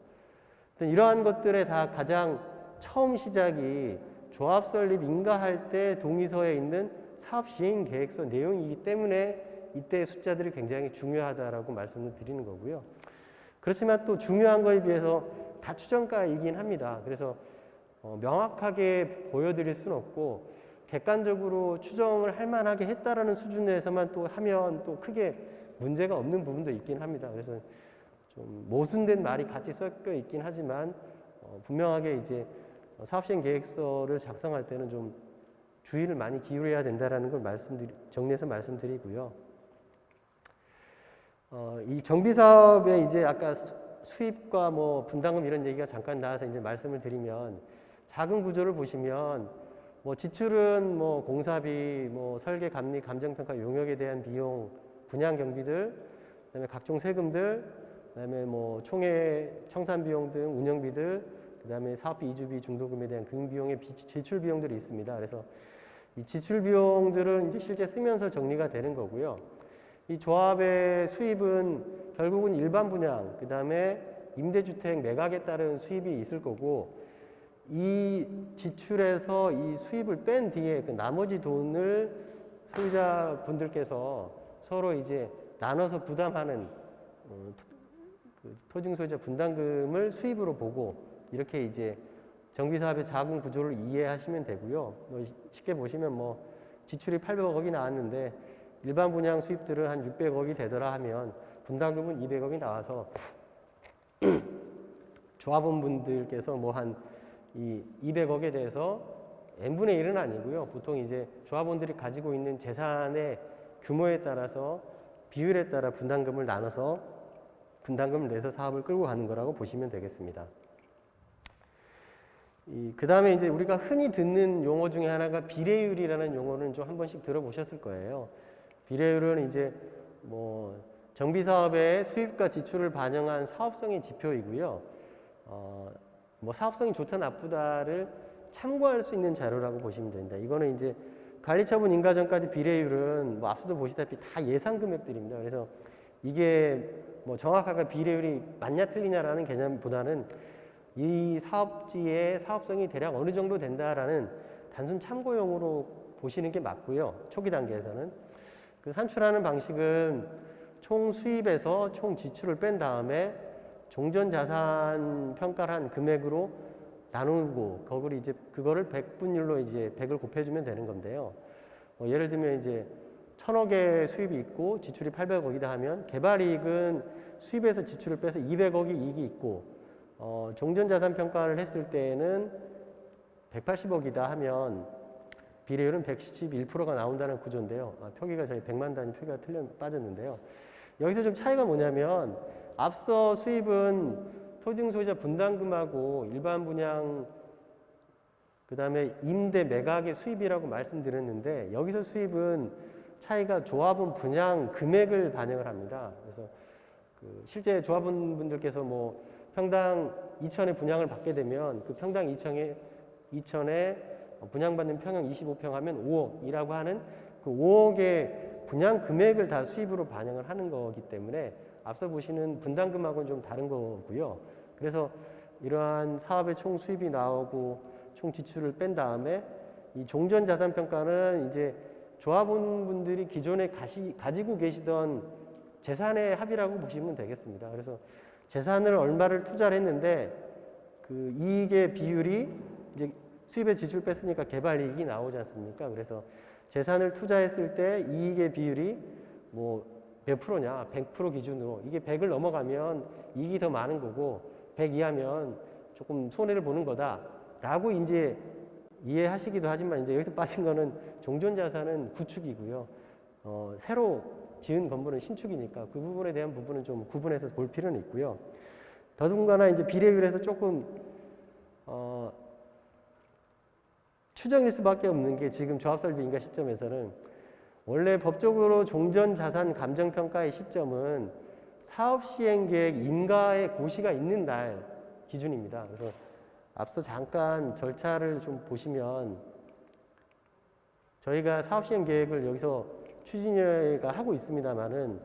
이러한 것들의 다 가장 처음 시작이 조합 설립 인가할 때 동의서에 있는 사업 시행 계획서 내용이기 때문에 이때 숫자들이 굉장히 중요하다라고 말씀을 드리는 거고요. 그렇지만 또 중요한 거에 비해서 다 추정가이긴 합니다. 그래서 명확하게 보여드릴 수는 없고 객관적으로 추정을 할 만하게 했다라는 수준에서만 또 하면 또 크게 문제가 없는 부분도 있긴 합니다. 그래서 좀 모순된 말이 같이 섞여 있긴 하지만 분명하게 이제 사업시행 계획서를 작성할 때는 좀 주의를 많이 기울여야 된다라는 걸 정리해서 말씀드리고요. 이 정비사업에 이제 아까 수입과 뭐 분담금 이런 얘기가 잠깐 나와서 이제 말씀을 드리면 자금 구조를 보시면 지출은 공사비, 설계, 감리, 감정평가, 용역에 대한 비용, 분양 경비들, 그다음에 각종 세금들, 그다음에 총회 청산 비용 등 운영비들, 그다음에 사업비, 이주비, 중도금에 대한 금비용의 지출 비용들이 있습니다. 그래서 이 지출 비용들은 이제 실제 쓰면서 정리가 되는 거고요. 이 조합의 수입은 결국은 일반 분양, 그다음에 임대주택 매각에 따른 수입이 있을 거고 이 지출에서 이 수입을 뺀 뒤에 그 나머지 돈을 소유자분들께서 서로 이제 나눠서 부담하는 그 토지 소유자 분담금을 수입으로 보고 이렇게 이제 정비사업의 자금 구조를 이해하시면 되고요. 쉽게 보시면 지출이 800억이 나왔는데 일반 분양 수입들은 한 600억이 되더라 하면 분담금은 200억이 나와서 조합원분들께서 한 이 200억에 대해서 n분의 1은 아니고요. 보통 이제 조합원들이 가지고 있는 재산의 규모에 따라서 비율에 따라 분담금을 나눠서 분담금을 내서 사업을 끌고 가는 거라고 보시면 되겠습니다. 그 다음에 이제 우리가 흔히 듣는 용어 중에 하나가 비례율이라는 용어는 좀 한 번씩 들어보셨을 거예요. 비례율은 이제 정비사업의 수입과 지출을 반영한 사업성의 지표이고요. 사업성이 좋다 나쁘다를 참고할 수 있는 자료라고 보시면 됩니다. 이거는 이제 관리처분 인가 전까지 비례율은 앞서도 보시다시피 다 예상 금액들입니다. 그래서 이게 정확하게 비례율이 맞냐 틀리냐라는 개념보다는 이 사업지의 사업성이 대략 어느 정도 된다라는 단순 참고용으로 보시는 게 맞고요. 초기 단계에서는. 그 산출하는 방식은 총 수입에서 총 지출을 뺀 다음에 종전자산 평가를 한 금액으로 나누고 그거를 100분율로 이제 100을 곱해주면 되는 건데요. 예를 들면 이제 1000억의 수입이 있고 지출이 800억이다 하면 개발이익은 수입에서 지출을 빼서 200억이 이익이 있고 종전자산 평가를 했을 때는 180억이다 하면 비례율은 111%가 나온다는 구조인데요. 표기가 저희 100만 단위 표기가 빠졌는데요. 여기서 좀 차이가 뭐냐면 앞서 수입은 토지 소유자 분담금하고 일반 분양 그다음에 임대 매각의 수입이라고 말씀드렸는데 여기서 수입은 차이가 조합원 분양 금액을 반영을 합니다. 그래서 실제 조합원분들께서 평당 2천에 분양을 받게 되면 그 평당 2천에 분양받는 평형 25평 하면 5억이라고 하는 그 5억의 분양 금액을 다 수입으로 반영을 하는 거기 때문에 앞서 보시는 분담금하고는 좀 다른 거고요. 그래서 이러한 사업의 총 수입이 나오고 총 지출을 뺀 다음에 이 종전자산평가는 이제 조합원분들이 기존에 가지고 계시던 재산의 합이라고 보시면 되겠습니다. 그래서 재산을 얼마를 투자를 했는데 그 이익의 비율이 이제 수입에 지출 뺐으니까 개발 이익이 나오지 않습니까? 그래서 재산을 투자했을 때 이익의 비율이 뭐 몇 프로냐? 100% 기준으로 이게 100을 넘어가면 이익이 더 많은 거고 100 이하면 조금 손해를 보는 거다라고 이제 이해하시기도 하지만 이제 여기서 빠진 거는 종전자산은 구축이고요. 새로 지은 건물은 신축이니까 그 부분에 대한 부분은 좀 구분해서 볼 필요는 있고요. 더군다나 이제 비례율에서 조금 추정일 수밖에 없는 게 지금 조합설비 인가 시점에서는 원래 법적으로 종전자산 감정평가의 시점은 사업시행계획 인가의 고시가 있는 날 기준입니다. 그래서 앞서 잠깐 절차를 좀 보시면 저희가 사업시행계획을 여기서 추진위가 하고 있습니다만은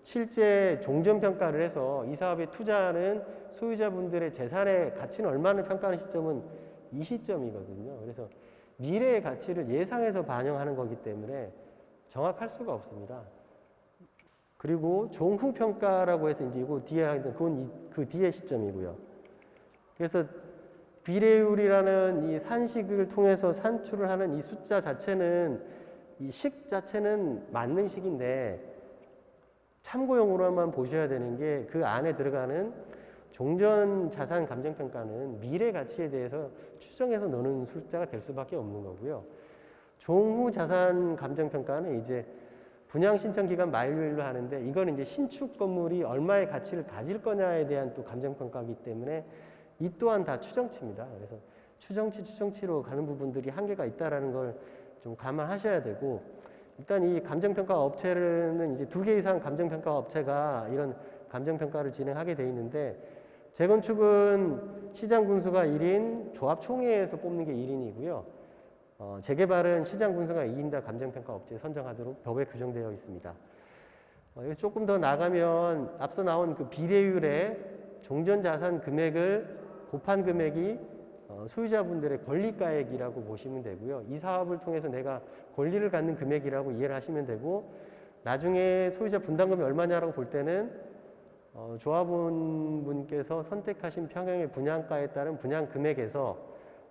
실제 종전평가를 해서 이 사업에 투자하는 소유자분들의 재산의 가치는 얼마나 평가하는 시점은 이 시점이거든요. 그래서 미래의 가치를 예상해서 반영하는 거기 때문에 정확할 수가 없습니다. 그리고 종후평가라고 해서 이제 이거 뒤에 하던 그건 그 뒤의 시점이고요. 그래서 비례율이라는 이 산식을 통해서 산출을 하는 이 숫자 자체는 이 식 자체는 맞는 식인데 참고용으로만 보셔야 되는 게 그 안에 들어가는 종전 자산 감정평가는 미래 가치에 대해서 추정해서 넣는 숫자가 될 수밖에 없는 거고요. 종후 자산 감정평가는 이제 분양 신청 기간 만료일로 하는데 이건 이제 신축 건물이 얼마의 가치를 가질 거냐에 대한 또 감정평가이기 때문에 이 또한 다 추정치입니다. 그래서 추정치로 가는 부분들이 한계가 있다라는 걸 좀 감안하셔야 되고 일단 이 감정평가 업체는 이제 2개 이상 감정평가 업체가 이런 감정평가를 진행하게 돼 있는데 재건축은 시장 군수가 1인, 조합총회에서 뽑는 게 1인이고요. 재개발은 시장 군수가 2인당 감정평가 업체 선정하도록 법에 규정되어 있습니다. 여기서 조금 더 나가면 앞서 나온 그 비례율의 종전자산 금액을 곱한 금액이 소유자분들의 권리가액이라고 보시면 되고요. 이 사업을 통해서 내가 권리를 갖는 금액이라고 이해를 하시면 되고 나중에 소유자 분담금이 얼마냐라고 볼 때는 조합원분께서 선택하신 평형의 분양가에 따른 분양 금액에서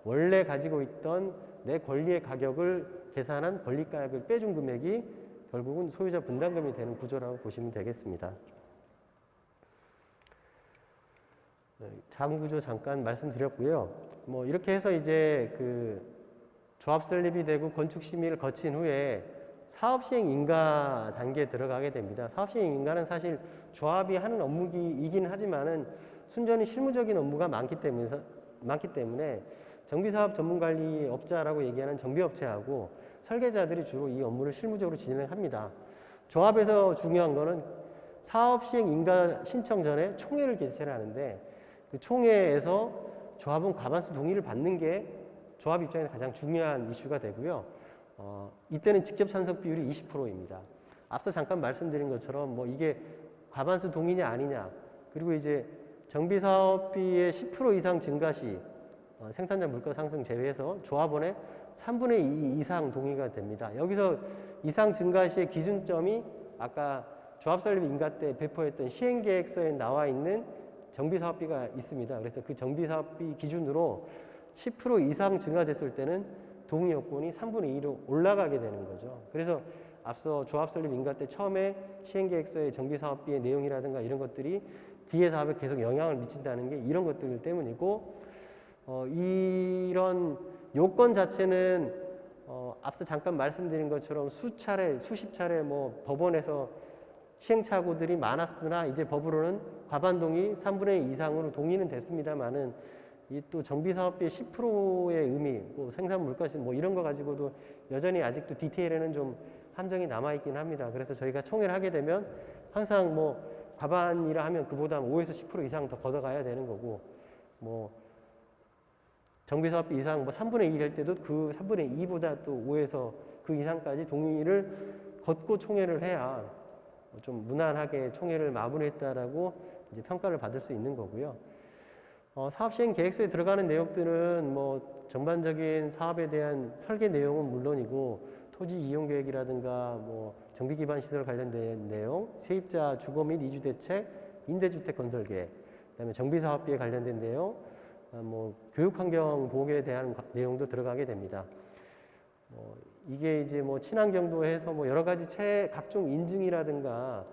원래 가지고 있던 내 권리의 가격을 계산한 권리가액을 빼준 금액이 결국은 소유자 분담금이 되는 구조라고 보시면 되겠습니다. 자금 구조 잠깐 말씀드렸고요. 뭐 이렇게 해서 이제 그 조합 설립이 되고 건축 심의를 거친 후에 사업 시행 인가 단계에 들어가게 됩니다. 사업 시행 인가는 사실 조합이 하는 업무이긴 하지만은 순전히 실무적인 업무가 많기 때문에 정비사업 전문관리업자라고 얘기하는 정비업체하고 설계자들이 주로 이 업무를 실무적으로 진행합니다. 조합에서 중요한 거는 사업 시행 인가 신청 전에 총회를 개최를 하는데 그 총회에서 조합은 과반수 동의를 받는 게 조합 입장에서 가장 중요한 이슈가 되고요. 이때는 직접 찬성 비율이 20%입니다. 앞서 잠깐 말씀드린 것처럼 뭐 이게 과반수 동의냐 아니냐 그리고 이제 정비사업비의 10% 이상 증가 시 생산자 물가 상승 제외해서 조합원의 3분의 2 이상 동의가 됩니다. 여기서 이상 증가 시의 기준점이 아까 조합 설립 인가 때 배포했던 시행계획서에 나와 있는 정비사업비가 있습니다. 그래서 그 정비사업비 기준으로 10% 이상 증가됐을 때는 동의 요건이 3분의 2로 올라가게 되는 거죠. 그래서 앞서 조합 설립 인가 때 처음에 시행계획서의 정비사업비의 내용이라든가 이런 것들이 뒤에 사업에 계속 영향을 미친다는 게 이런 것들 때문이고 이런 요건 자체는 앞서 잠깐 말씀드린 것처럼 수십 차례 뭐 법원에서 시행착오들이 많았으나 이제 법으로는 과반동의 3분의 2 이상으로 동의는 됐습니다만은 이 또 정비사업비의 10%의 의미, 뭐 생산 물가시 뭐 이런 거 가지고도 여전히 아직도 디테일에는 좀 함정이 남아있긴 합니다. 그래서 저희가 총회를 하게 되면 항상 뭐 과반이라 하면 그보다 5에서 10% 이상 더 걷어가야 되는 거고 뭐 정비사업비 이상 뭐 3분의 1 할 때도 그 3분의 2보다 또 5에서 그 이상까지 동의를 걷고 총회를 해야 좀 무난하게 총회를 마무리했다라고 이제 평가를 받을 수 있는 거고요. 사업 시행 계획서에 들어가는 내용들은 뭐 전반적인 사업에 대한 설계 내용은 물론이고 토지 이용 계획이라든가 뭐 정비 기반 시설 관련된 내용, 세입자 주거 및 이주 대책, 임대주택 건설 계획, 그다음에 정비 사업비에 관련된 내용, 뭐 교육 환경 보호에 대한 내용도 들어가게 됩니다. 이게 이제 뭐 친환경도 해서 뭐 여러 가지 각종 인증이라든가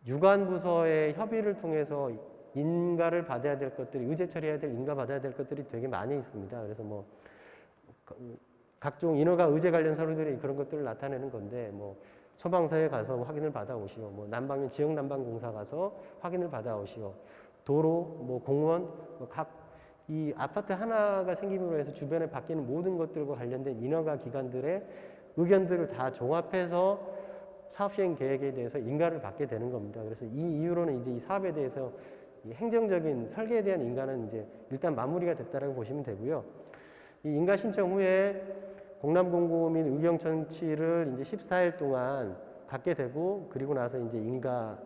유관 부서의 협의를 통해서 인가를 받아야 될 것들이, 의제 처리해야 될 인가 받아야 될 것들이 되게 많이 있습니다. 그래서 뭐 각종 인허가 의제 관련 서류들이 그런 것들을 나타내는 건데, 뭐 소방서에 가서 확인을 받아오시오, 뭐 난방면 지역 난방공사 가서 확인을 받아오시오, 도로, 뭐 공원, 각 이 아파트 하나가 생김으로 해서 주변에 바뀌는 모든 것들과 관련된 인허가 기관들의 의견들을 다 종합해서 사업시행 계획에 대해서 인가를 받게 되는 겁니다. 그래서 이 이후로는 이제 이 사업에 대해서 이 행정적인 설계에 대한 인가는 이제 일단 마무리가 됐다라고 보시면 되고요. 이 인가 신청 후에 공람공고 및 의경 청취를 이제 14일 동안 갖게 되고, 그리고 나서 이제 인가를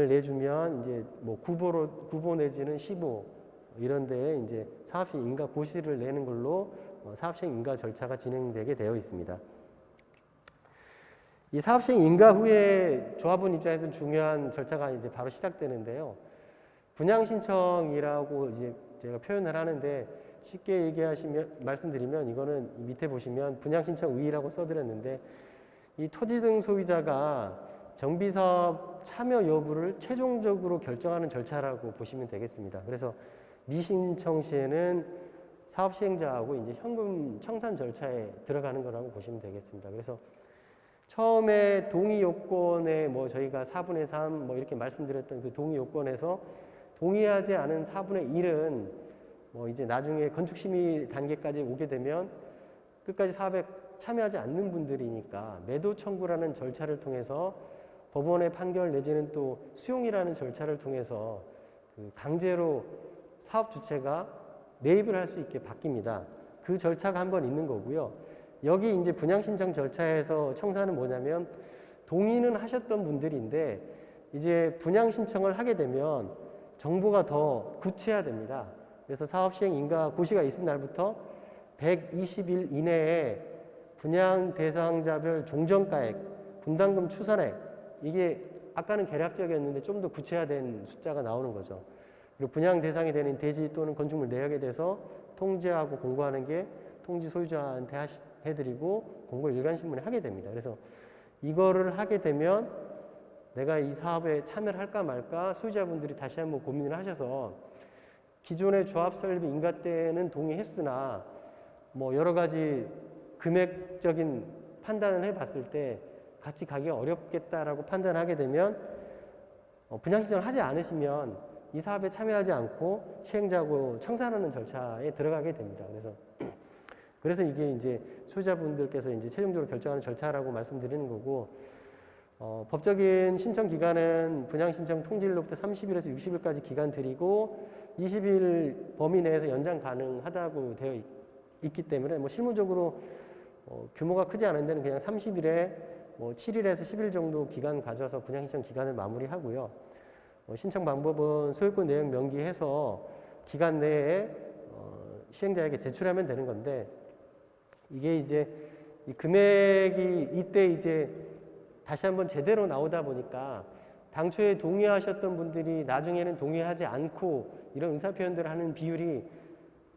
내주면 이제 뭐 구보 내지는 시보 이런 데에 이제 사업시행 인가 고시를 내는 걸로 사업시행 인가 절차가 진행되게 되어 있습니다. 이 사업시행 인가 후에 조합원 입장에서 중요한 절차가 이제 바로 시작되는데요. 분양 신청이라고 이제 제가 표현을 하는데, 쉽게 말씀드리면 이거는 밑에 보시면 분양 신청 의의라고 써드렸는데, 이 토지 등 소유자가 정비사업 참여 여부를 최종적으로 결정하는 절차라고 보시면 되겠습니다. 그래서 미신청 시에는 사업 시행자하고 이제 현금 청산 절차에 들어가는 거라고 보시면 되겠습니다. 그래서 처음에 동의 요건에 뭐 저희가 4분의 3 뭐 이렇게 말씀드렸던 그 동의 요건에서 동의하지 않은 4분의 1은 뭐 이제 나중에 건축 심의 단계까지 오게 되면 끝까지 사업에 참여하지 않는 분들이니까 매도 청구라는 절차를 통해서 법원의 판결 내지는 또 수용이라는 절차를 통해서 그 강제로 사업 주체가 매입을 할 수 있게 바뀝니다. 그 절차가 한 번 있는 거고요. 여기 이제 분양 신청 절차에서 청사는 뭐냐면, 동의는 하셨던 분들인데 이제 분양 신청을 하게 되면 정보가 더 구체화됩니다. 그래서 사업 시행 인가 고시가 있은 날부터 120일 이내에 분양 대상자별 종전가액, 분담금 추산액, 이게 아까는 계략적이었는데 좀 더 구체화된 숫자가 나오는 거죠. 그리고 분양 대상이 되는 대지 또는 건축물 내역에 대해서 통지하고 공고하는 게 통지 소유자한테 해드리고 공고 일간신문에 하게 됩니다. 그래서 이거를 하게 되면 내가 이 사업에 참여를 할까 말까 소유자분들이 다시 한번 고민을 하셔서, 기존의 조합 설립 인가 때는 동의했으나 뭐 여러 가지 금액적인 판단을 해봤을 때 같이 가기가 어렵겠다라고 판단하게 되면 분양 신청을 하지 않으시면 이 사업에 참여하지 않고 시행자하고 청산하는 절차에 들어가게 됩니다. 그래서 이게 이제 소유자분들께서 이제 최종적으로 결정하는 절차라고 말씀드리는 거고, 법적인 신청 기간은 분양 신청 통지일로부터 30일에서 60일까지 기간 드리고 20일 범위 내에서 연장 가능하다고 되어 있기 때문에 뭐 실무적으로 규모가 크지 않은 데는 그냥 30일에 뭐 7일에서 10일 정도 기간 가져서 분양 신청 기간을 마무리하고요. 신청 방법은 소유권 내역 명기해서 기간 내에 시행자에게 제출하면 되는 건데, 이게 이제 이 금액이 이때 이제 다시 한번 제대로 나오다 보니까 당초에 동의하셨던 분들이 나중에는 동의하지 않고 이런 의사표현들을 하는 비율이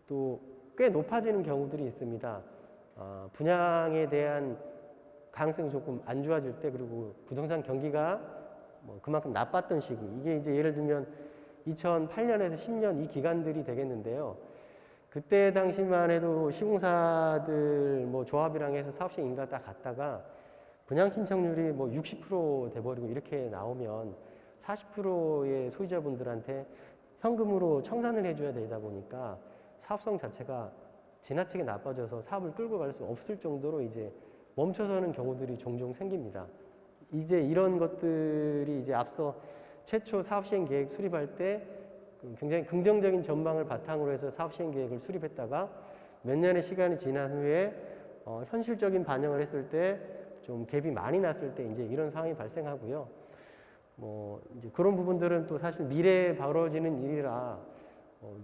또 꽤 높아지는 경우들이 있습니다. 분양에 대한 가능성이 조금 안 좋아질 때, 그리고 부동산 경기가 뭐 그만큼 나빴던 시기, 이게 이제 예를 들면 2008년에서 10년 이 기간들이 되겠는데요. 그때 당시만 해도 시공사들 뭐 조합이랑 해서 사업시행 인가 딱 갔다가 분양 신청률이 뭐 60% 돼버리고 이렇게 나오면 40%의 소유자분들한테 현금으로 청산을 해줘야 되다 보니까 사업성 자체가 지나치게 나빠져서 사업을 끌고 갈 수 없을 정도로 이제 멈춰서는 경우들이 종종 생깁니다. 이제 이런 것들이 이제 앞서 최초 사업시행 계획 수립할 때 굉장히 긍정적인 전망을 바탕으로 해서 사업시행 계획을 수립했다가 몇 년의 시간이 지난 후에 현실적인 반영을 했을 때 좀 갭이 많이 났을 때 이제 이런 상황이 발생하고요. 뭐 이제 그런 부분들은 또 사실 미래에 벌어지는 일이라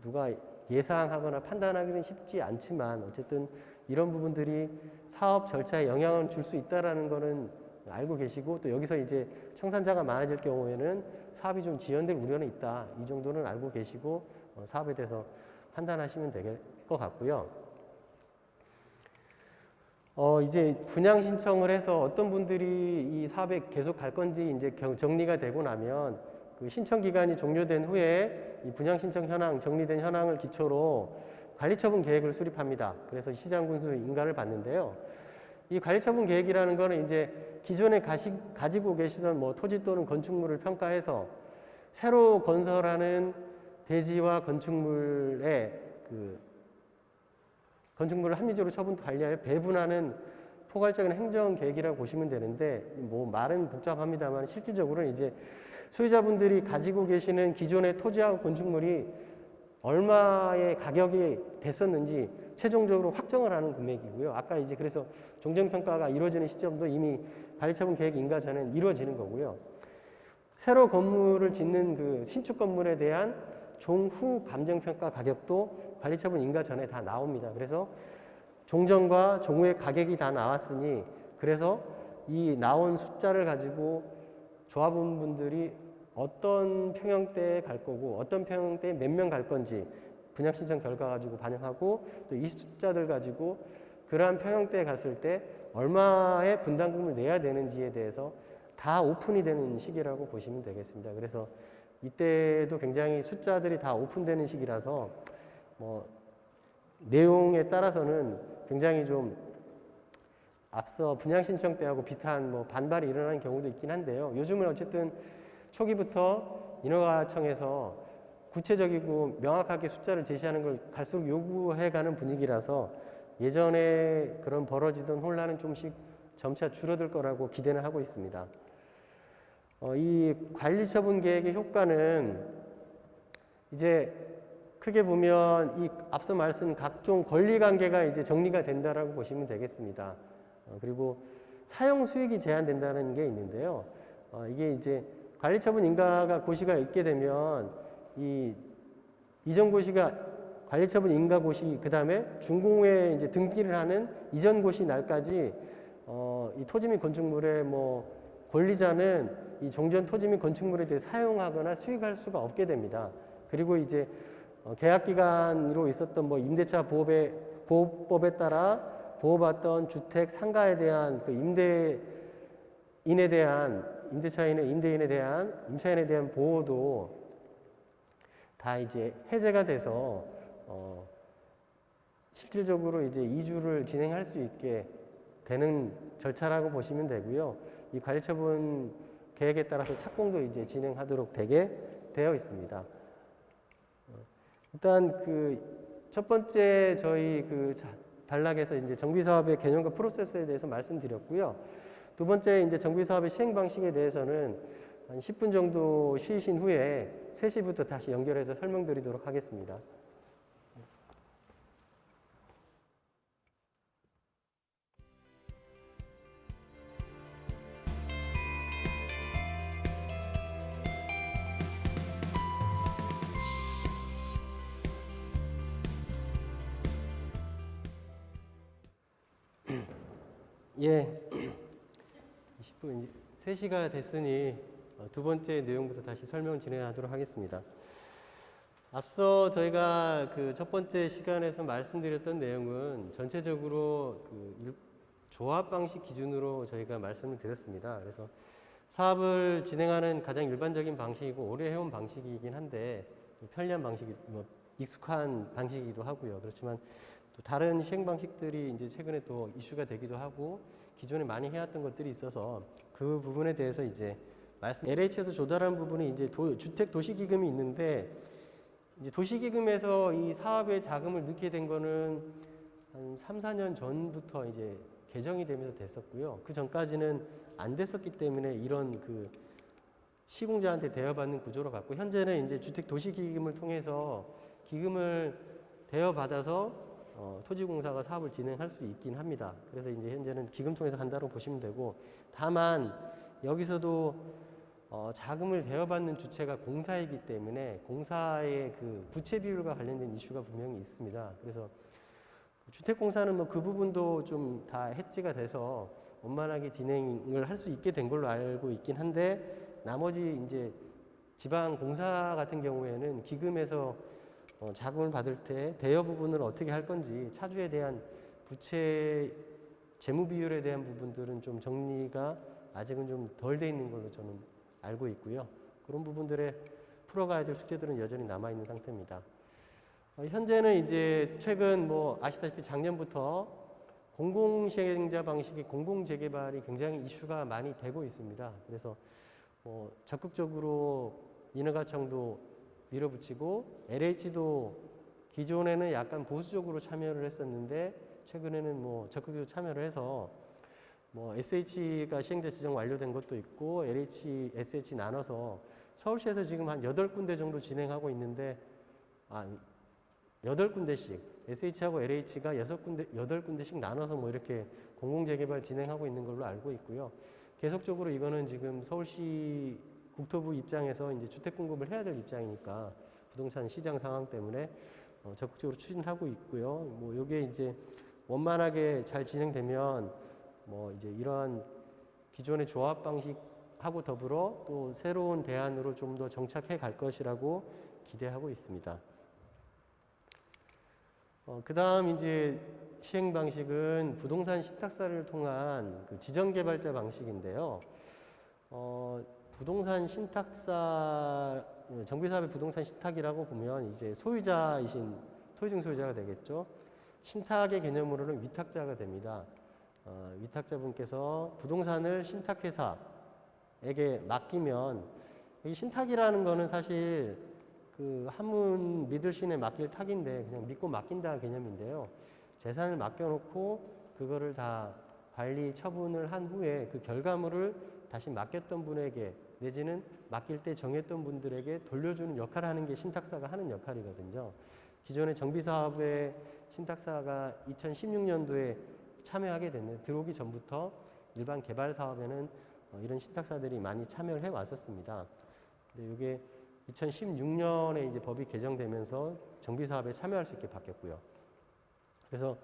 누가 예상하거나 판단하기는 쉽지 않지만, 어쨌든 이런 부분들이 사업 절차에 영향을 줄 수 있다라는 거는 알고 계시고, 또 여기서 이제 청산자가 많아질 경우에는 사업이 좀 지연될 우려는 있다. 이 정도는 알고 계시고 사업에 대해서 판단하시면 될 것 같고요. 이제 분양 신청을 해서 어떤 분들이 이 사업에 계속 갈 건지 이제 정리가 되고 나면 그 신청 기간이 종료된 후에 이 분양 신청 현황, 정리된 현황을 기초로 관리처분 계획을 수립합니다. 그래서 시장 군수 인가를 받는데요. 이 관리처분 계획이라는 거는 이제 기존에 가지고 계시던 뭐 토지 또는 건축물을 평가해서 새로 건설하는 대지와 건축물의 건축물을 합리적으로 처분 관리하여 배분하는 포괄적인 행정 계획이라고 보시면 되는데, 뭐 말은 복잡합니다만 실질적으로는 이제 소유자분들이 가지고 계시는 기존의 토지하고 건축물이 얼마의 가격이 됐었는지 최종적으로 확정을 하는 금액이고요. 아까 이제 그래서 종전평가가 이루어지는 시점도 이미 관리처분 계획 인가 전에 이루어지는 거고요. 새로 건물을 짓는 그 신축 건물에 대한 종후 감정평가 가격도 관리처분 인가 전에 다 나옵니다. 그래서 종전과 종후의 가격이 다 나왔으니, 그래서 이 나온 숫자를 가지고 조합원분들이 어떤 평형대에 갈 거고 어떤 평형대에 몇 명 갈 건지 분양 신청 결과 가지고 반영하고, 또 이 숫자들 가지고 그러한 평형대에 갔을 때 얼마의 분담금을 내야 되는지에 대해서 다 오픈이 되는 시기라고 보시면 되겠습니다. 그래서 이때도 굉장히 숫자들이 다 오픈되는 시기라서 뭐 내용에 따라서는 굉장히 좀 앞서 분양 신청 때하고 비슷한 뭐 반발이 일어나는 경우도 있긴 한데요. 요즘은 어쨌든 초기부터 인허가청에서 구체적이고 명확하게 숫자를 제시하는 걸 갈수록 요구해가는 분위기라서 예전에 그런 벌어지던 혼란은 좀씩 점차 줄어들 거라고 기대는 하고 있습니다. 이 관리처분 계획의 효과는 이제 크게 보면 이 앞서 말씀 각종 권리관계가 이제 정리가 된다라고 보시면 되겠습니다. 그리고 사용 수익이 제한된다는 게 있는데요. 이게 이제 관리처분 인가가 고시가 있게 되면 이 이전 고시가 관리처분 인가 고시, 그 다음에 준공에 이제 등기를 하는 이전 고시 날까지 이 토지 및 건축물의 뭐 권리자는 이 종전 토지 및 건축물에 대해 사용하거나 수익할 수가 없게 됩니다. 그리고 이제 계약 기간으로 있었던 뭐 임대차 보호법에 따라 보호받던 주택 상가에 대한 그 임대인에 대한 임대차인의 임대인에 대한 임차인에 대한 보호도 다 이제 해제가 돼서 실질적으로 이제 이주를 진행할 수 있게 되는 절차라고 보시면 되고요. 이 관리처분 계획에 따라서 착공도 이제 진행하도록 되게 되어 있습니다. 일단 그 첫 번째 저희 그 단락에서 이제 정비사업의 개념과 프로세스에 대해서 말씀드렸고요. 두 번째 이제 정비사업의 시행 방식에 대해서는 한 10분 정도 쉬신 후에 3시부터 다시 연결해서 설명드리도록 하겠습니다. 예, 20분 이제 3시가 됐으니 두 번째 내용부터 다시 설명 진행하도록 하겠습니다. 앞서 저희가 그 첫 번째 시간에서 말씀드렸던 내용은 전체적으로 그 조합 방식 기준으로 저희가 말씀을 드렸습니다. 그래서 사업을 진행하는 가장 일반적인 방식이고 오래 해온 방식이긴 한데 편리한 방식이 뭐 익숙한 방식이기도 하고요. 그렇지만 또 다른 시행 방식들이 이제 최근에 또 이슈가 되기도 하고 기존에 많이 해왔던 것들이 있어서 그 부분에 대해서 이제 LH에서 조달한 부분이 이제 주택 도시기금이 있는데 이제 도시기금에서 이 사업에 자금을 넣게 된 거는 한 3, 4년 전부터 이제 개정이 되면서 됐었고요. 그 전까지는 안 됐었기 때문에 이런 그 시공자한테 대여받는 구조로 갔고, 현재는 이제 주택 도시기금을 통해서 기금을 대여받아서 토지공사가 사업을 진행할 수 있긴 합니다. 그래서 이제 현재는 기금 통해서 한다고 보시면 되고, 다만 여기서도 자금을 대여받는 주체가 공사이기 때문에 공사의 그 부채 비율과 관련된 이슈가 분명히 있습니다. 그래서 주택공사는 뭐 그 부분도 좀 다 해지가 돼서 원만하게 진행을 할 수 있게 된 걸로 알고 있긴 한데, 나머지 이제 지방공사 같은 경우에는 기금에서 자금을 받을 때 대여 부분을 어떻게 할 건지, 차주에 대한 부채 재무 비율에 대한 부분들은 좀 정리가 아직은 좀 덜 돼 있는 걸로 저는 알고 있고요. 그런 부분들에 풀어가야 될 숙제들은 여전히 남아 있는 상태입니다. 현재는 이제 최근 뭐 아시다시피 작년부터 공공시행자 방식의 공공재개발이 굉장히 이슈가 많이 되고 있습니다. 그래서 적극적으로 인허가청도 밀어붙이고, LH도 기존에는 약간 보수적으로 참여를 했었는데 최근에는 뭐 적극적으로 참여를 해서 뭐 SH가 시행자 지정 완료된 것도 있고, LH, SH 나눠서 서울시에서 지금 한 8군데 정도 진행하고 있는데, 8군데씩, SH하고 LH가 8군데씩 나눠서 뭐 이렇게 공공재개발 진행하고 있는 걸로 알고 있고요. 계속적으로 이거는 지금 서울시 국토부 입장에서 이제 주택 공급을 해야 될 입장이니까 부동산 시장 상황 때문에 적극적으로 추진하고 있고요. 뭐 이게 이제 원만하게 잘 진행되면 뭐 이제 이러한 기존의 조합 방식하고 더불어 또 새로운 대안으로 좀 더 정착해 갈 것이라고 기대하고 있습니다. 그 다음 이제 시행 방식은 부동산 신탁사를 통한 그 지정개발자 방식인데요. 부동산 신탁사, 정비사업의 부동산 신탁이라고 보면 이제 소유자이신 토지증 소유자가 되겠죠. 신탁의 개념으로는 위탁자가 됩니다. 위탁자분께서 부동산을 신탁회사에게 맡기면, 이 신탁이라는 거는 사실 그 한문 믿을 신에 맡길 탁인데 그냥 믿고 맡긴다 개념인데요. 재산을 맡겨놓고 그거를 다 관리 처분을 한 후에 그 결과물을 다시 맡겼던 분에게 내지는 맡길 때 정했던 분들에게 돌려주는 역할을 하는 게 신탁사가 하는 역할이거든요. 기존의 정비사업에 신탁사가 2016년도에 참여하게 됐는데, 들어오기 전부터 일반 개발 사업에는 이런 신탁사들이 많이 참여를 해 왔었습니다. 근데 이게 2016년에 이제 법이 개정되면서 정비사업에 참여할 수 있게 바뀌었고요. 그래서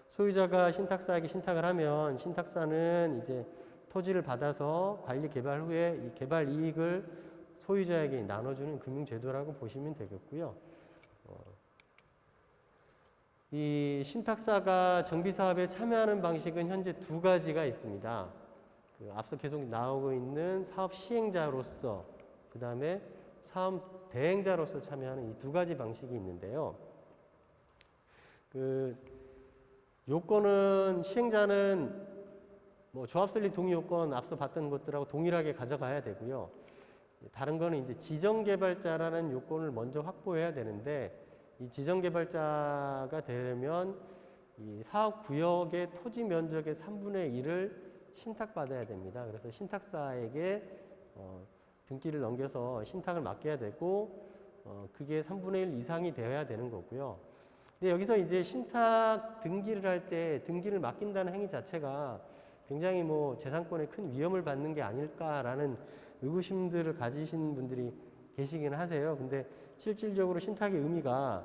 소유자가 신탁사에게 신탁을 하면 신탁사는 이제 토지를 받아서 관리 개발 후에 이 개발 이익을 소유자에게 나눠주는 금융제도라고 보시면 되겠고요. 이 신탁사가 정비사업에 참여하는 방식은 현재 2가지가 있습니다. 앞서 계속 나오고 있는 사업 시행자로서, 그 다음에 사업 대행자로서 참여하는 이 2가지 방식이 있는데요. 요건은 시행자는 뭐 조합 설립 동의 요건 앞서 봤던 것들하고 동일하게 가져가야 되고요. 다른 거는 이제 지정개발자라는 요건을 먼저 확보해야 되는데, 이 지정개발자가 되려면 이 사업구역의 토지 면적의 3분의 1을 신탁받아야 됩니다. 그래서 신탁사에게 등기를 넘겨서 신탁을 맡겨야 되고, 그게 3분의 1 이상이 되어야 되는 거고요. 근데 여기서 이제 신탁 등기를 할 때 등기를 맡긴다는 행위 자체가 굉장히 뭐 재산권에 큰 위험을 받는 게 아닐까라는 의구심들을 가지신 분들이 계시긴 하세요. 근데 실질적으로 신탁의 의미가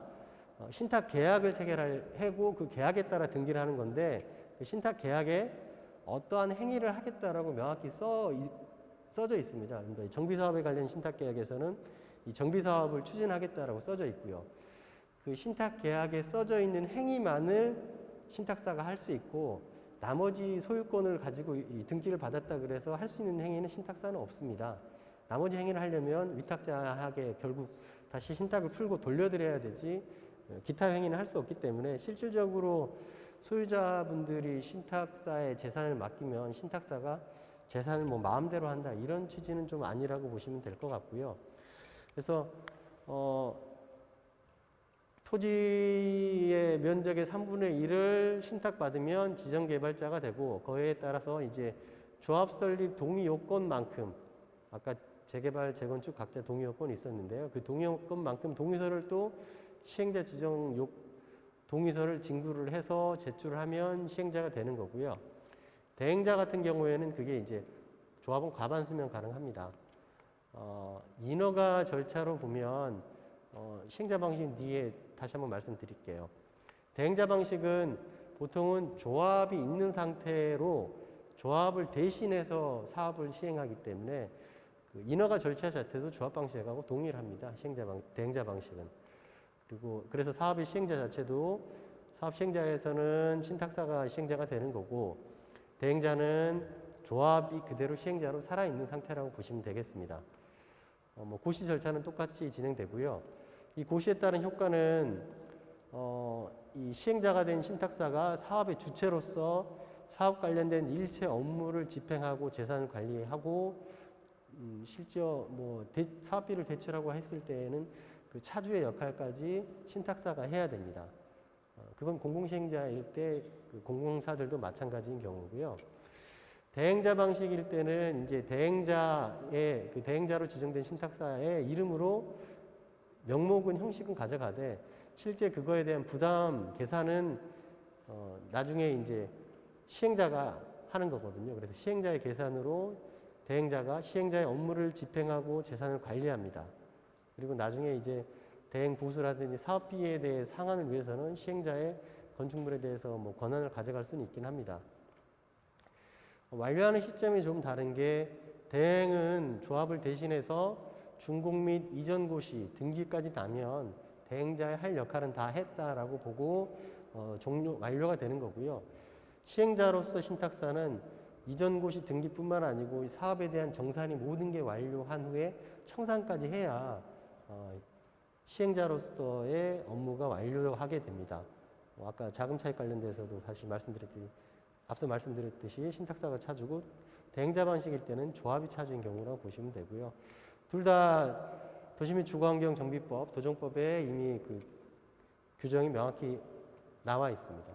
신탁 계약을 체결하고 그 계약에 따라 등기를 하는 건데, 그 신탁 계약에 어떠한 행위를 하겠다라고 명확히 써져 있습니다. 그러니까 정비사업에 관련 신탁 계약에서는 이 정비사업을 추진하겠다라고 써져 있고요. 그 신탁 계약에 써져 있는 행위만을 신탁사가 할 수 있고, 나머지 소유권을 가지고 이 등기를 받았다 그래서 할 수 있는 행위는 신탁사는 없습니다. 나머지 행위를 하려면 위탁자에게 결국 다시 신탁을 풀고 돌려드려야 되지, 기타 행위는 할 수 없기 때문에 실질적으로 소유자분들이 신탁사에 재산을 맡기면 신탁사가 재산을 뭐 마음대로 한다, 이런 취지는 좀 아니라고 보시면 될 것 같고요. 그래서 토지의 면적의 3분의 1을 신탁받으면 지정개발자가 되고, 그에 따라서 이제 조합 설립 동의 요건만큼, 아까 재개발, 재건축 각자 동의 요건이 있었는데요. 그 동의 요건만큼 동의서를 또 시행자 지정 동의서를 징구를 해서 제출을 하면 시행자가 되는 거고요. 대행자 같은 경우에는 그게 이제 조합은 과반 수명 가능합니다. 인허가 절차로 보면 시행자 방식 뒤에 다시 한번 말씀드릴게요. 대행자 방식은 보통은 조합이 있는 상태로 조합을 대신해서 사업을 시행하기 때문에 그 인허가 절차 자체도 조합 방식하고 동일합니다. 대행자 방식은. 그리고 그래서 사업의 시행자 자체도 사업 시행자에서는 신탁사가 시행자가 되는 거고 대행자는 조합이 그대로 시행자로 살아있는 상태라고 보시면 되겠습니다. 뭐 고시 절차는 똑같이 진행되고요. 이 고시에 따른 효과는 이 시행자가 된 신탁사가 사업의 주체로서 사업 관련된 일체 업무를 집행하고 재산을 관리하고 실제로 뭐 사업비를 대출하고 했을 때에는 그 차주의 역할까지 신탁사가 해야 됩니다. 그건 공공시행자일 때 그 공공사들도 마찬가지인 경우고요. 대행자 방식일 때는 이제 대행자의 그 대행자로 지정된 신탁사의 이름으로 명목은 형식은 가져가되 실제 그거에 대한 부담 계산은 나중에 이제 시행자가 하는 거거든요. 그래서 시행자의 계산으로 대행자가 시행자의 업무를 집행하고 재산을 관리합니다. 그리고 나중에 이제 대행 보수라든지 사업비에 대해 상환을 위해서는 시행자의 건축물에 대해서 뭐 권한을 가져갈 수는 있긴 합니다. 완료하는 시점이 좀 다른 게 대행은 조합을 대신해서 준공 및 이전 고시 등기까지 나면 대행자의 할 역할은 다 했다라고 보고 완료가 되는 거고요. 시행자로서 신탁사는 이전 고시 등기뿐만 아니고 사업에 대한 정산이 모든 게 완료한 후에 청산까지 해야 시행자로서의 업무가 완료하게 됩니다. 아까 자금 차익 관련돼서도 다시 앞서 말씀드렸듯이 신탁사가 차주고 대행자 방식일 때는 조합이 차주인 경우라고 보시면 되고요. 둘 다 도시 및 주거환경 정비법, 도정법에 이미 그 규정이 명확히 나와 있습니다.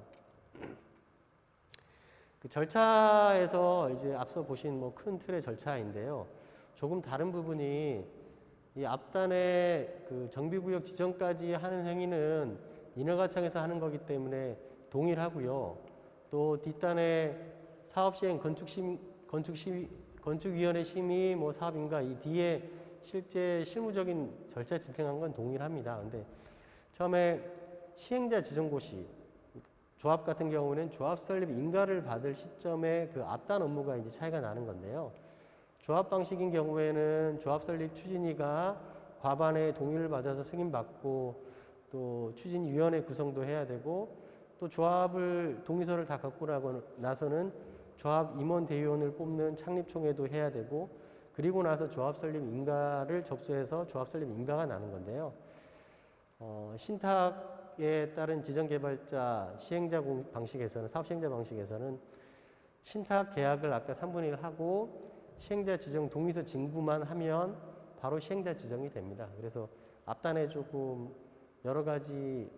그 절차에서 이제 앞서 보신 뭐 큰 틀의 절차인데요. 조금 다른 부분이 이 앞단의 그 정비구역 지정까지 하는 행위는 인허가청에서 하는 거기 때문에 동일하고요. 또 뒷단의 사업시행 건축위원회 심의 뭐 사업인가 이 뒤에 실제 실무적인 절차 진행한 건 동일합니다. 근데 처음에 시행자 지정고시 조합 같은 경우는 조합 설립 인가를 받을 시점에 그 앞단 업무가 이제 차이가 나는 건데요. 조합 방식인 경우에는 조합 설립 추진위가 과반의 동의를 받아서 승인받고 또 추진위원회 구성도 해야 되고 또 조합을 동의서를 다 갖고 나서는 조합 임원 대의원을 뽑는 창립총회도 해야 되고 그리고 나서 조합 설립 인가를 접수해서 조합 설립 인가가 나는 건데요. 신탁에 따른 지정개발자 시행자 방식에서는 사업 시행자 방식에서는 신탁 계약을 아까 3분의 1 하고 시행자 지정 동의서 진구만 하면 바로 시행자 지정이 됩니다. 그래서 앞단에 조금 여러 가지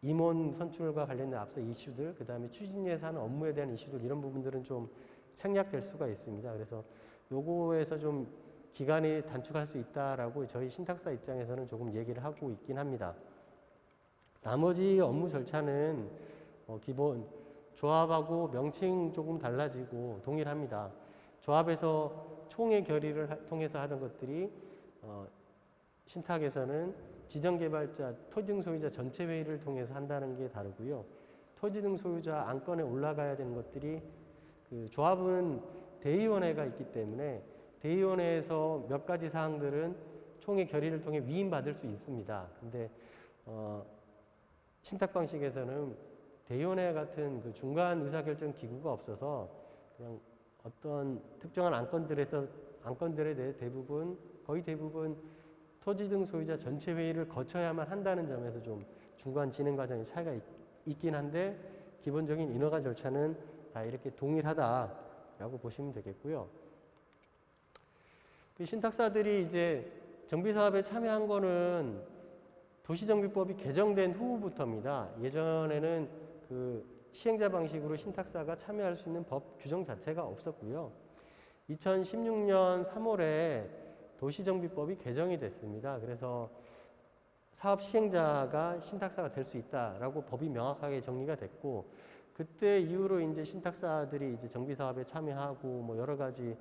임원 선출과 관련된 앞서 이슈들, 그 다음에 추진위에서 하는 업무에 대한 이슈들 이런 부분들은 좀 생략될 수가 있습니다. 그래서 요거에서 좀 기간이 단축할 수 있다라고 저희 신탁사 입장에서는 조금 얘기를 하고 있긴 합니다. 나머지 업무 절차는 기본 조합하고 명칭 조금 달라지고 동일합니다. 조합에서 총회 결의를 통해서 하던 것들이 신탁에서는 지정개발자, 토지 등 소유자 전체 회의를 통해서 한다는 게 다르고요. 토지 등 소유자 안건에 올라가야 되는 것들이 그 조합은 대의원회가 있기 때문에 대의원회에서 몇 가지 사항들은 총회 결의를 통해 위임받을 수 있습니다. 근데 신탁 방식에서는 대의원회 같은 그 중간 의사결정 기구가 없어서 그냥 어떤 특정한 안건들에 대해 거의 대부분 토지 등 소유자 전체 회의를 거쳐야만 한다는 점에서 좀 중간 진행 과정에 차이가 있긴 한데 기본적인 인허가 절차는 다 이렇게 동일하다라고 보시면 되겠고요. 그 신탁사들이 이제 정비사업에 참여한 거는 도시정비법이 개정된 후부터입니다. 예전에는 그 시행자 방식으로 신탁사가 참여할 수 있는 법 규정 자체가 없었고요. 2016년 3월에 도시정비법이 개정이 됐습니다. 그래서 사업 시행자가 신탁사가 될 수 있다라고 법이 명확하게 정리가 됐고, 그때 이후로 이제 신탁사들이 이제 정비 사업에 참여하고 뭐 여러 가지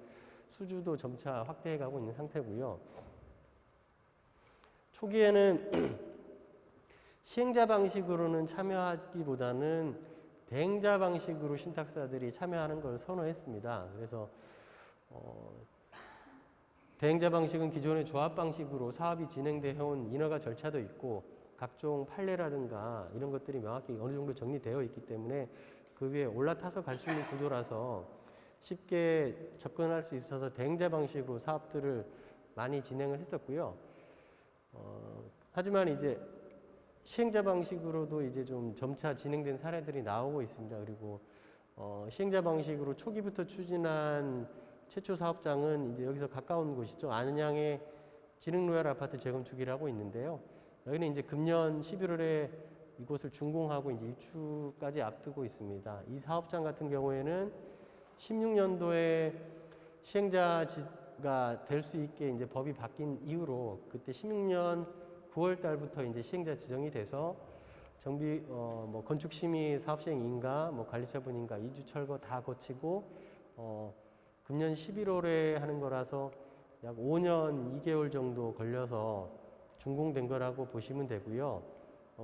수주도 점차 확대해 가고 있는 상태고요. 초기에는 시행자 방식으로는 참여하기보다는 대행자 방식으로 신탁사들이 참여하는 걸 선호했습니다. 그래서 대행자 방식은 기존의 조합 방식으로 사업이 진행되어 온 인허가 절차도 있고 각종 판례라든가 이런 것들이 명확히 어느 정도 정리되어 있기 때문에 그 위에 올라타서 갈 수 있는 구조라서 쉽게 접근할 수 있어서 대행자 방식으로 사업들을 많이 진행을 했었고요. 하지만 이제 시행자 방식으로도 이제 좀 점차 진행된 사례들이 나오고 있습니다. 그리고 시행자 방식으로 초기부터 추진한 최초 사업장은 이제 여기서 가까운 곳이죠. 안양의 진흥로얄 아파트 재건축이라고 있는데요. 여기는 이제 금년 11월에 이곳을 준공하고 이제 입주까지 앞두고 있습니다. 이 사업장 같은 경우에는 16년도에 시행자가 될 수 있게 이제 법이 바뀐 이후로 그때 16년 9월 달부터 이제 시행자 지정이 돼서 정비 뭐 건축 심의 사업 시행 인가 뭐 관리 처분 인가 이주 철거 다 거치고 금년 11월에 하는 거라서 약 5년 2개월 정도 걸려서 준공된 거라고 보시면 되고요.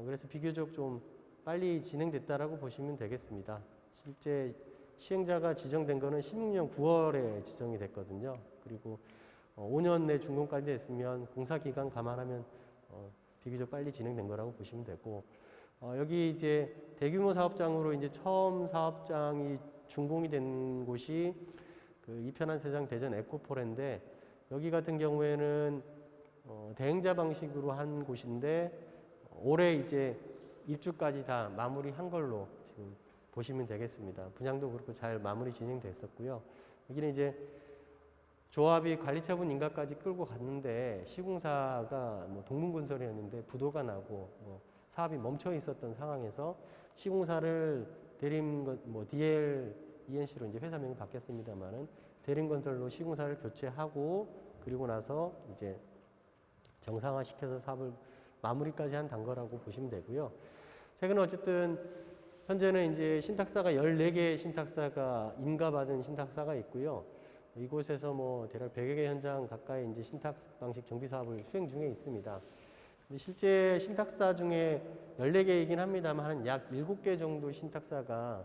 그래서 비교적 좀 빨리 진행됐다라고 보시면 되겠습니다. 실제 시행자가 지정된 거는 16년 9월에 지정이 됐거든요. 그리고 5년 내 준공까지 됐으면 공사 기간 감안하면 비교적 빨리 진행된 거라고 보시면 되고 여기 이제 대규모 사업장으로 이제 처음 사업장이 준공이 된 곳이 그 이편한 세상 대전 에코폴인데 여기 같은 경우에는 대행자 방식으로 한 곳인데 올해 이제 입주까지 다 마무리한 걸로 지금 보시면 되겠습니다. 분양도 그렇고 잘 마무리 진행됐었고요. 여기는 이제 조합이 관리처분 인가까지 끌고 갔는데 시공사가 뭐 동문건설이었는데 부도가 나고 사업이 멈춰 있었던 상황에서 시공사를 DL ENC로 이제 회사명이 바뀌었습니다만은 대림건설로 시공사를 교체하고 그리고 나서 이제 정상화시켜서 사업을 마무리까지 한 단거라고 보시면 되고요. 최근에 어쨌든 현재는 이제 신탁사가 14개의 신탁사가 인가받은 신탁사가 있고요. 이곳에서 뭐 대략 100여 개 현장 가까이 이제 신탁 방식 정비 사업을 수행 중에 있습니다. 근데 실제 신탁사 중에 14개이긴 합니다만 약 7개 정도 신탁사가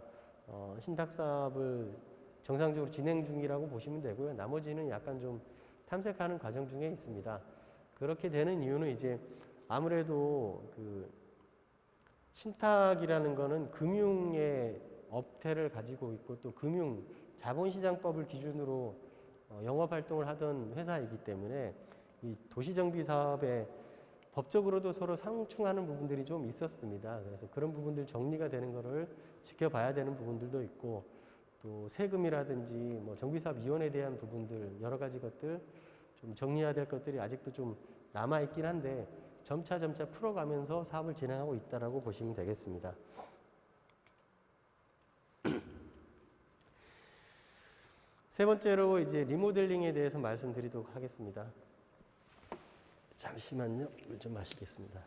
신탁 사업을 정상적으로 진행 중이라고 보시면 되고요. 나머지는 약간 좀 탐색하는 과정 중에 있습니다. 그렇게 되는 이유는 이제 아무래도 그 신탁이라는 거는 금융의 업태를 가지고 있고 또 금융 자본시장법을 기준으로 영업활동을 하던 회사이기 때문에 이 도시정비 사업에 법적으로도 서로 상충하는 부분들이 좀 있었습니다. 그래서 그런 부분들 정리가 되는 거를 지켜봐야 되는 부분들도 있고 또 세금이라든지 뭐 정비사업위원회에 대한 부분들 여러 가지 것들 좀 정리해야 될 것들이 아직도 좀 남아있긴 한데 점차 풀어가면서 사업을 진행하고 있다라고 보시면 되겠습니다. 세 번째로 이제 리모델링에 대해서 말씀드리도록 하겠습니다. 잠시만요. 물 좀 마시겠습니다.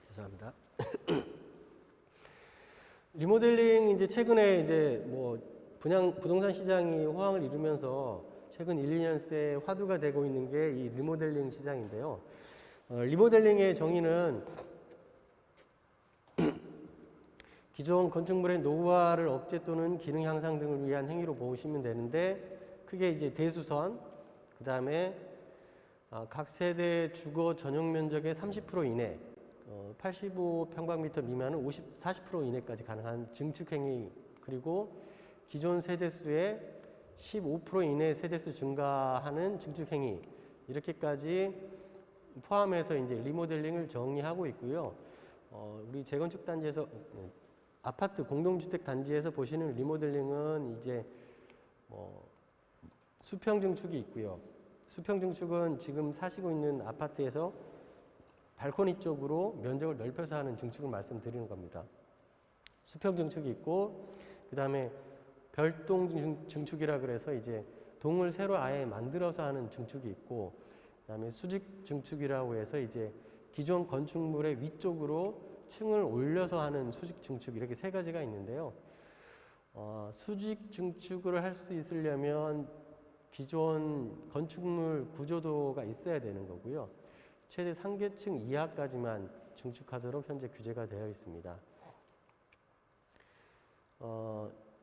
죄송합니다. 리모델링 이제 최근에 이제 뭐 부동산 시장이 호황을 이루면서 최근 1, 2년 새 화두가 되고 있는 게 이 리모델링 시장인데요. 리모델링의 정의는 기존 건축물의 노후화를 억제 또는 기능 향상 등을 위한 행위로 보시면 되는데 크게 이제 대수선, 그 다음에 각 세대 주거 전용 면적의 30% 이내, 85평방미터 미만은 40% 이내까지 가능한 증축 행위, 그리고 기존 세대수의 15% 이내 세대수 증가하는 증축 행위, 이렇게까지 포함해서 이제 리모델링을 정의하고 있고요. 우리 재건축 단지에서 아파트 공동주택 단지에서 보시는 리모델링은 이제 수평 증축이 있고요. 수평 증축은 지금 사시고 있는 아파트에서 발코니 쪽으로 면적을 넓혀서 하는 증축을 말씀드리는 겁니다. 수평 증축이 있고, 그 다음에 별동 증축이라 그래서 이제 동을 새로 아예 만들어서 하는 증축이 있고, 그 다음에 수직 증축이라고 해서 이제 기존 건축물의 위쪽으로 층을 올려서 하는 수직 증축 이렇게 세 가지가 있는데요. 수직 증축을 할 수 있으려면 기존 건축물 구조도가 있어야 되는 거고요. 최대 3계층 이하까지만 증축하도록 현재 규제가 되어 있습니다.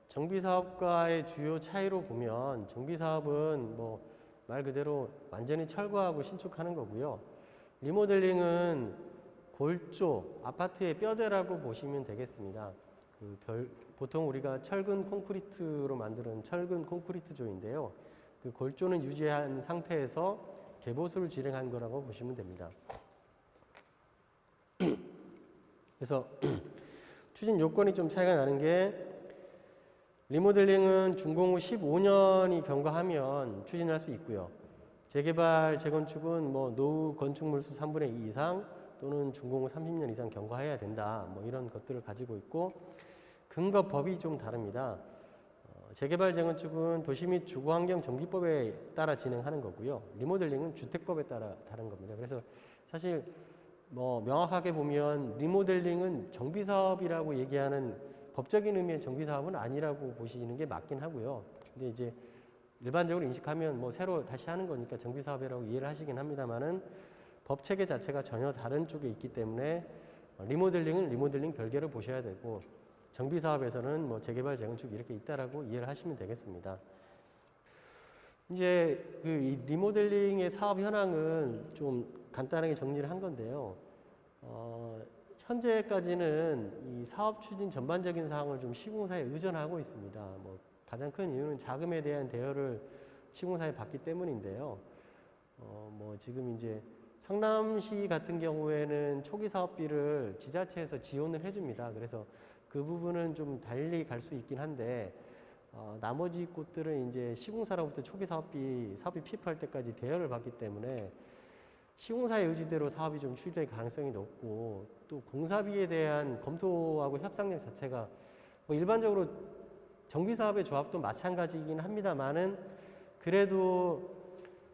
정비사업과의 주요 차이로 보면 정비사업은 뭐 말 그대로 완전히 철거하고 신축하는 거고요. 리모델링은 골조, 아파트의 뼈대라고 보시면 되겠습니다. 보통 우리가 철근 콘크리트로 만드는 철근 콘크리트 조인데요. 그 골조는 유지한 상태에서 개보수를 진행한 거라고 보시면 됩니다. 그래서 추진 요건이 좀 차이가 나는 게 리모델링은 준공 후 15년이 경과하면 추진할 수 있고요. 재개발, 재건축은 뭐 노후 건축물 수 3분의 2 이상 또는 준공 후 30년 이상 경과해야 된다. 뭐 이런 것들을 가지고 있고 근거 법이 좀 다릅니다. 재개발, 재건축은 도시 및 주거환경 정비법에 따라 진행하는 거고요. 리모델링은 주택법에 따라 다른 겁니다. 그래서 사실 뭐 명확하게 보면 리모델링은 정비사업이라고 얘기하는 법적인 의미의 정비사업은 아니라고 보시는 게 맞긴 하고요. 근데 이제 일반적으로 인식하면 뭐 새로 다시 하는 거니까 정비사업이라고 이해를 하시긴 합니다만은 법 체계 자체가 전혀 다른 쪽에 있기 때문에 리모델링은 리모델링 별개로 보셔야 되고 정비사업에서는 뭐 재개발, 재건축 이렇게 있다라고 이해를 하시면 되겠습니다. 이제 그 이 리모델링의 사업 현황은 좀 간단하게 정리를 한 건데요. 현재까지는 이 사업 추진 전반적인 사항을 좀 시공사에 의존하고 있습니다. 뭐 가장 큰 이유는 자금에 대한 대여를 시공사에 받기 때문인데요. 뭐 지금 이제 성남시 같은 경우에는 초기 사업비를 지자체에서 지원을 해줍니다. 그래서 그 부분은 좀 달리 갈 수 있긴 한데 나머지 곳들은 이제 시공사로부터 초기 사업비 피입할 때까지 대여를 받기 때문에 시공사의 의지대로 사업이 좀 추진될 가능성이 높고 또 공사비에 대한 검토하고 협상력 자체가 뭐 일반적으로 정비사업의 조합도 마찬가지이긴 합니다만은 그래도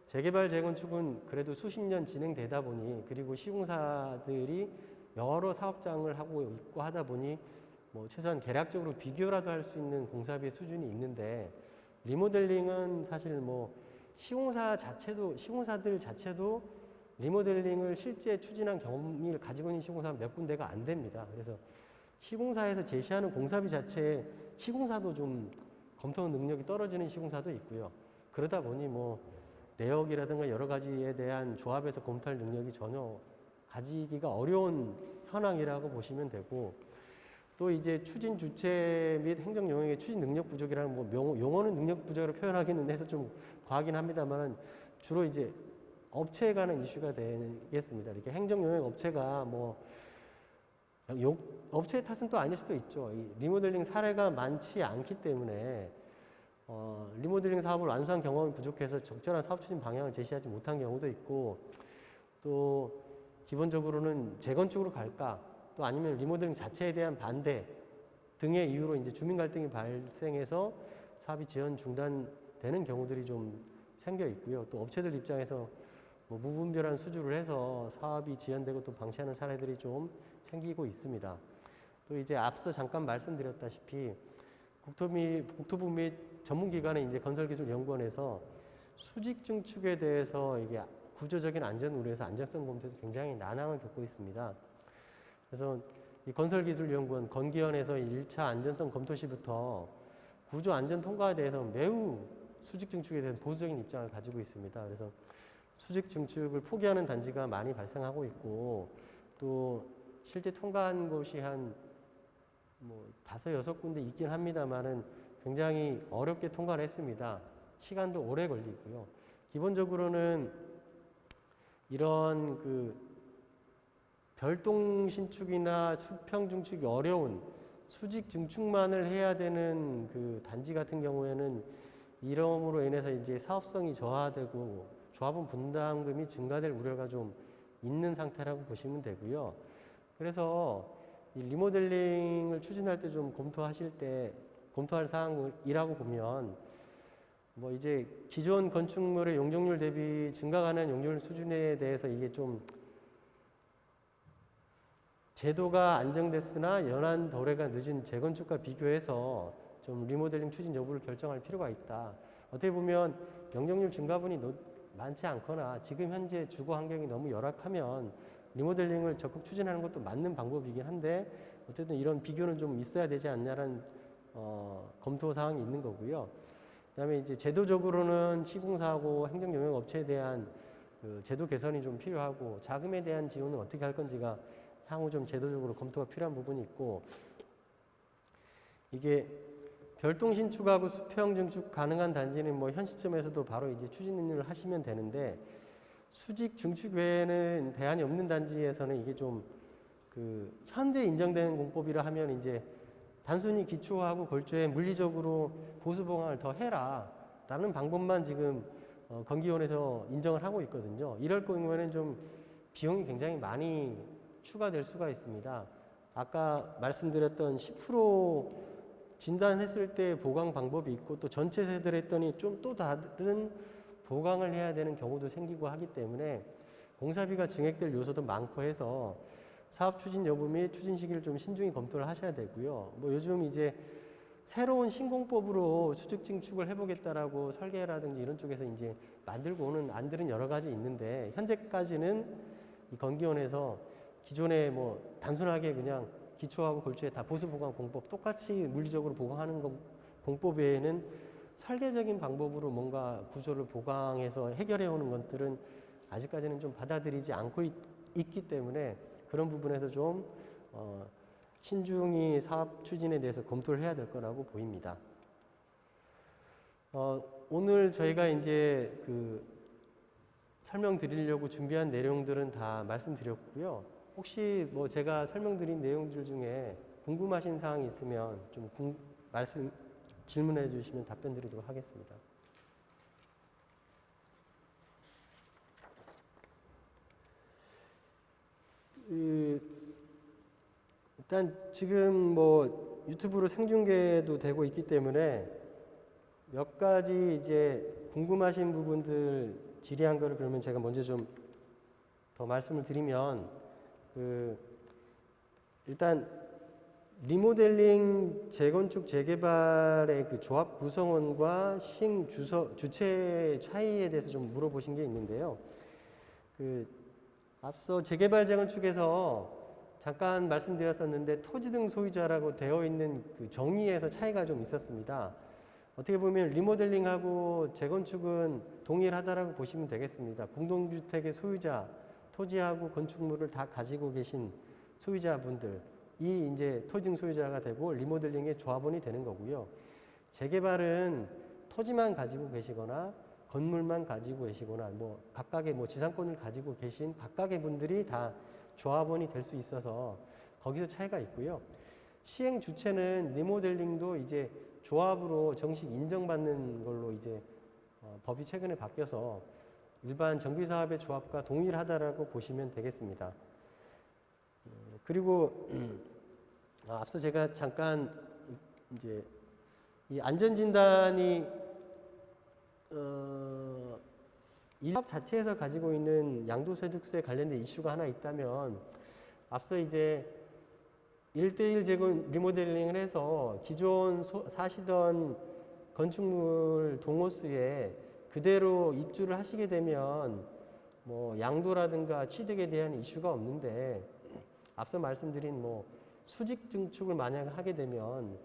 재개발, 재건축은 그래도 수십 년 진행되다 보니 그리고 시공사들이 여러 사업장을 하고 있고 하다 보니 뭐 최소한 계략적으로 비교라도 할 수 있는 공사비의 수준이 있는데 리모델링은 사실 뭐 시공사들 자체도 리모델링을 실제 추진한 경험을 가지고 있는 시공사는 몇 군데가 안 됩니다. 그래서 시공사에서 제시하는 공사비 자체에 시공사도 좀 검토 능력이 떨어지는 시공사도 있고요. 그러다 보니 뭐 내역이라든가 여러 가지에 대한 조합에서 검토할 능력이 전혀 가지기가 어려운 현황이라고 보시면 되고 또 이제 추진 주체 및 행정 영역의 추진 능력 부족이라는 뭐 용어는 능력 부족으로 표현하기는 해서 좀 과하긴 합니다만 주로 이제 업체에 관한 이슈가 되겠습니다. 이렇게 행정 영역 업체가 뭐 업체의 탓은 또 아닐 수도 있죠. 이 리모델링 사례가 많지 않기 때문에 리모델링 사업을 완수한 경험이 부족해서 적절한 사업 추진 방향을 제시하지 못한 경우도 있고 또 기본적으로는 재건축으로 갈까 또 아니면 리모델링 자체에 대한 반대 등의 이유로 이제 주민 갈등이 발생해서 사업이 지연 중단되는 경우들이 좀 생겨 있고요. 또 업체들 입장에서 뭐 무분별한 수주를 해서 사업이 지연되고 또 방치하는 사례들이 좀 생기고 있습니다. 또 이제 앞서 잠깐 말씀드렸다시피 국토부 및 전문기관의 이제 건설기술연구원에서 수직 증축에 대해서 이게 구조적인 안전 우려에서 안정성 검토에서 굉장히 난항을 겪고 있습니다. 그래서 이 건설기술연구원 건기원에서 1차 안전성 검토 시부터 구조 안전 통과에 대해서 매우 수직 증축에 대한 보수적인 입장을 가지고 있습니다. 그래서 수직 증축을 포기하는 단지가 많이 발생하고 있고 또 실제 통과한 곳이 한 뭐 5-6군데 있긴 합니다만은 굉장히 어렵게 통과를 했습니다. 시간도 오래 걸리고요. 기본적으로는 이런 그 별동 신축이나 수평 증축이 어려운 수직 증축만을 해야 되는 그 단지 같은 경우에는 이러므로 인해서 이제 사업성이 저하되고 조합원 분담금이 증가될 우려가 좀 있는 상태라고 보시면 되고요. 그래서 이 리모델링을 추진할 때 좀 검토할 사항이라고 보면 뭐 이제 기존 건축물의 용적률 대비 증가가는 용적률 수준에 대해서 이게 좀 제도가 안정됐으나 연한 도래가 늦은 재건축과 비교해서 좀 리모델링 추진 여부를 결정할 필요가 있다. 어떻게 보면 용적률 증가분이 많지 않거나 지금 현재 주거 환경이 너무 열악하면 리모델링을 적극 추진하는 것도 맞는 방법이긴 한데 어쨌든 이런 비교는 좀 있어야 되지 않냐라는 검토 사항이 있는 거고요. 그다음에 이제 제도적으로는 시공사하고 행정용역업체에 대한 그 제도 개선이 좀 필요하고 자금에 대한 지원은 어떻게 할 건지가 향후 좀 제도적으로 검토가 필요한 부분이 있고 이게 별동 신축하고 수평 증축 가능한 단지는 뭐 현 시점에서도 바로 이제 추진을 하시면 되는데 수직 증축 외에는 대안이 없는 단지에서는 이게 좀 그 현재 인정되는 공법이라 하면 이제 단순히 기초하고 골조에 물리적으로 보수 보강을 더 해라라는 방법만 지금 건기원에서 인정을 하고 있거든요. 이럴 경우에는 좀 비용이 굉장히 많이 추가될 수가 있습니다. 아까 말씀드렸던 10% 진단했을 때 보강 방법이 있고 또 전체 세대를 했더니 좀 또 다른 보강을 해야 되는 경우도 생기고 하기 때문에 공사비가 증액될 요소도 많고 해서 사업 추진 여부 및 추진 시기를 좀 신중히 검토를 하셔야 되고요. 뭐 요즘 이제 새로운 신공법으로 수직 증축을 해보겠다라고 설계라든지 이런 쪽에서 이제 만들고 오는 안들은 여러 가지 있는데 현재까지는 이 건기원에서 기존에 뭐 단순하게 그냥 기초하고 골조에 다 보수 보강 공법 똑같이 물리적으로 보강하는 공법 외에는 설계적인 방법으로 뭔가 구조를 보강해서 해결해 오는 것들은 아직까지는 좀 받아들이지 않고 있기 때문에 그런 부분에서 좀 신중히 사업 추진에 대해서 검토를 해야 될 거라고 보입니다. 오늘 저희가 이제 그 설명드리려고 준비한 내용들은 다 말씀드렸고요. 혹시 뭐 제가 설명드린 내용들 중에 궁금하신 사항이 있으면 좀 질문해 주시면 답변 드리도록 하겠습니다. 일단 지금 뭐 유튜브로 생중계도 되고 있기 때문에 몇 가지 이제 궁금하신 부분들 질의한 거를 그러면 제가 먼저 좀 더 말씀을 드리면 일단 리모델링 재건축 재개발의 그 조합 구성원과 시행 주체 차이에 대해서 좀 물어보신 게 있는데요. 앞서 재개발 재건축에서 잠깐 말씀드렸었는데 토지 등 소유자라고 되어 있는 그 정의에서 차이가 좀 있었습니다. 어떻게 보면 리모델링하고 재건축은 동일하다라고 보시면 되겠습니다. 공동주택의 소유자, 토지하고 건축물을 다 가지고 계신 소유자분들이 이제 토지 등 소유자가 되고 리모델링의 조합원이 되는 거고요. 재개발은 토지만 가지고 계시거나 건물만 가지고 계시거나 뭐 각각의 뭐 지상권을 가지고 계신 각각의 분들이 다 조합원이 될 수 있어서 거기서 차이가 있고요. 시행 주체는 리모델링도 이제 조합으로 정식 인정받는 걸로 이제 법이 최근에 바뀌어서 일반 정비사업의 조합과 동일하다라고 보시면 되겠습니다. 그리고 앞서 제가 잠깐 이제 이 안전진단이 이 사업 자체에서 가지고 있는 양도소득세 관련된 이슈가 하나 있다면 앞서 이제 1:1 재건 리모델링을 해서 기존 사시던 건축물 동호수에 그대로 입주를 하시게 되면 뭐 양도라든가 취득에 대한 이슈가 없는데 앞서 말씀드린 뭐 수직 증축을 만약 하게 되면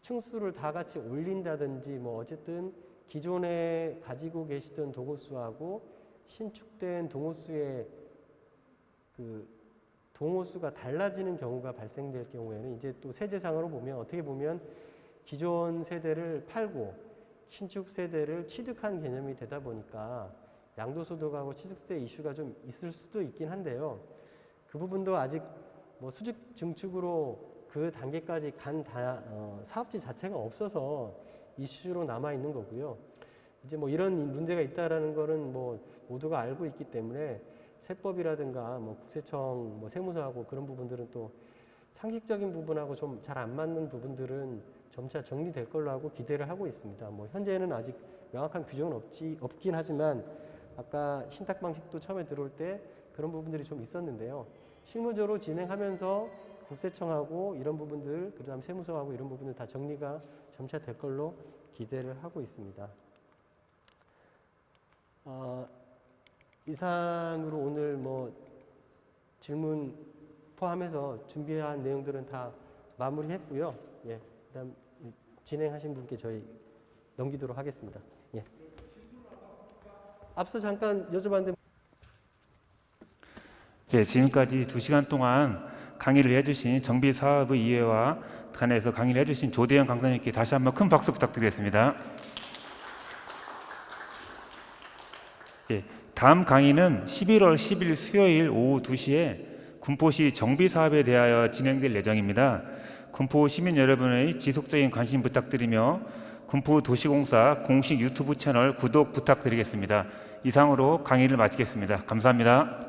층수를 다 같이 올린다든지 뭐 어쨌든 기존에 가지고 계시던 동호수하고 신축된 동호수의 그 동호수가 달라지는 경우가 발생될 경우에는 이제 또 세제상으로 보면 어떻게 보면 기존 세대를 팔고 신축 세대를 취득한 개념이 되다 보니까 양도소득하고 취득세 이슈가 좀 있을 수도 있긴 한데요. 그 부분도 아직 뭐 수직 증축으로 그 단계까지 간 사업지 자체가 없어서 이슈로 남아 있는 거고요. 이제 뭐 이런 문제가 있다라는 거는 뭐 모두가 알고 있기 때문에 세법이라든가 뭐 국세청 뭐 세무서하고 그런 부분들은 또 상식적인 부분하고 좀 잘 안 맞는 부분들은 점차 정리될 걸로 하고 기대를 하고 있습니다. 뭐 현재는 아직 명확한 규정은 없긴 하지만 아까 신탁 방식도 처음에 들어올 때 그런 부분들이 좀 있었는데요. 실무적으로 진행하면서 국세청하고 이런 부분들, 그다음 세무서하고 이런 부분들 다 정리가 점차 될 걸로 기대를 하고 있습니다. 이상으로 오늘 뭐 질문 포함해서 준비한 내용들은 다 마무리했고요. 예, 그다음 진행하신 분께 저희 넘기도록 하겠습니다. 예. 앞서 잠깐 여쭤봤는데. 네, 지금까지 2시간 동안 강의를 해주신 정비사업의 이해와 관해서 강의를 해주신 조대현 강사님께 다시 한번 큰 박수 부탁드리겠습니다. 예, 다음 강의는 11월 10일 수요일 오후 2시에 군포시 정비사업에 대하여 진행될 예정입니다. 군포 시민 여러분의 지속적인 관심 부탁드리며 군포도시공사 공식 유튜브 채널 구독 부탁드리겠습니다. 이상으로 강의를 마치겠습니다. 감사합니다.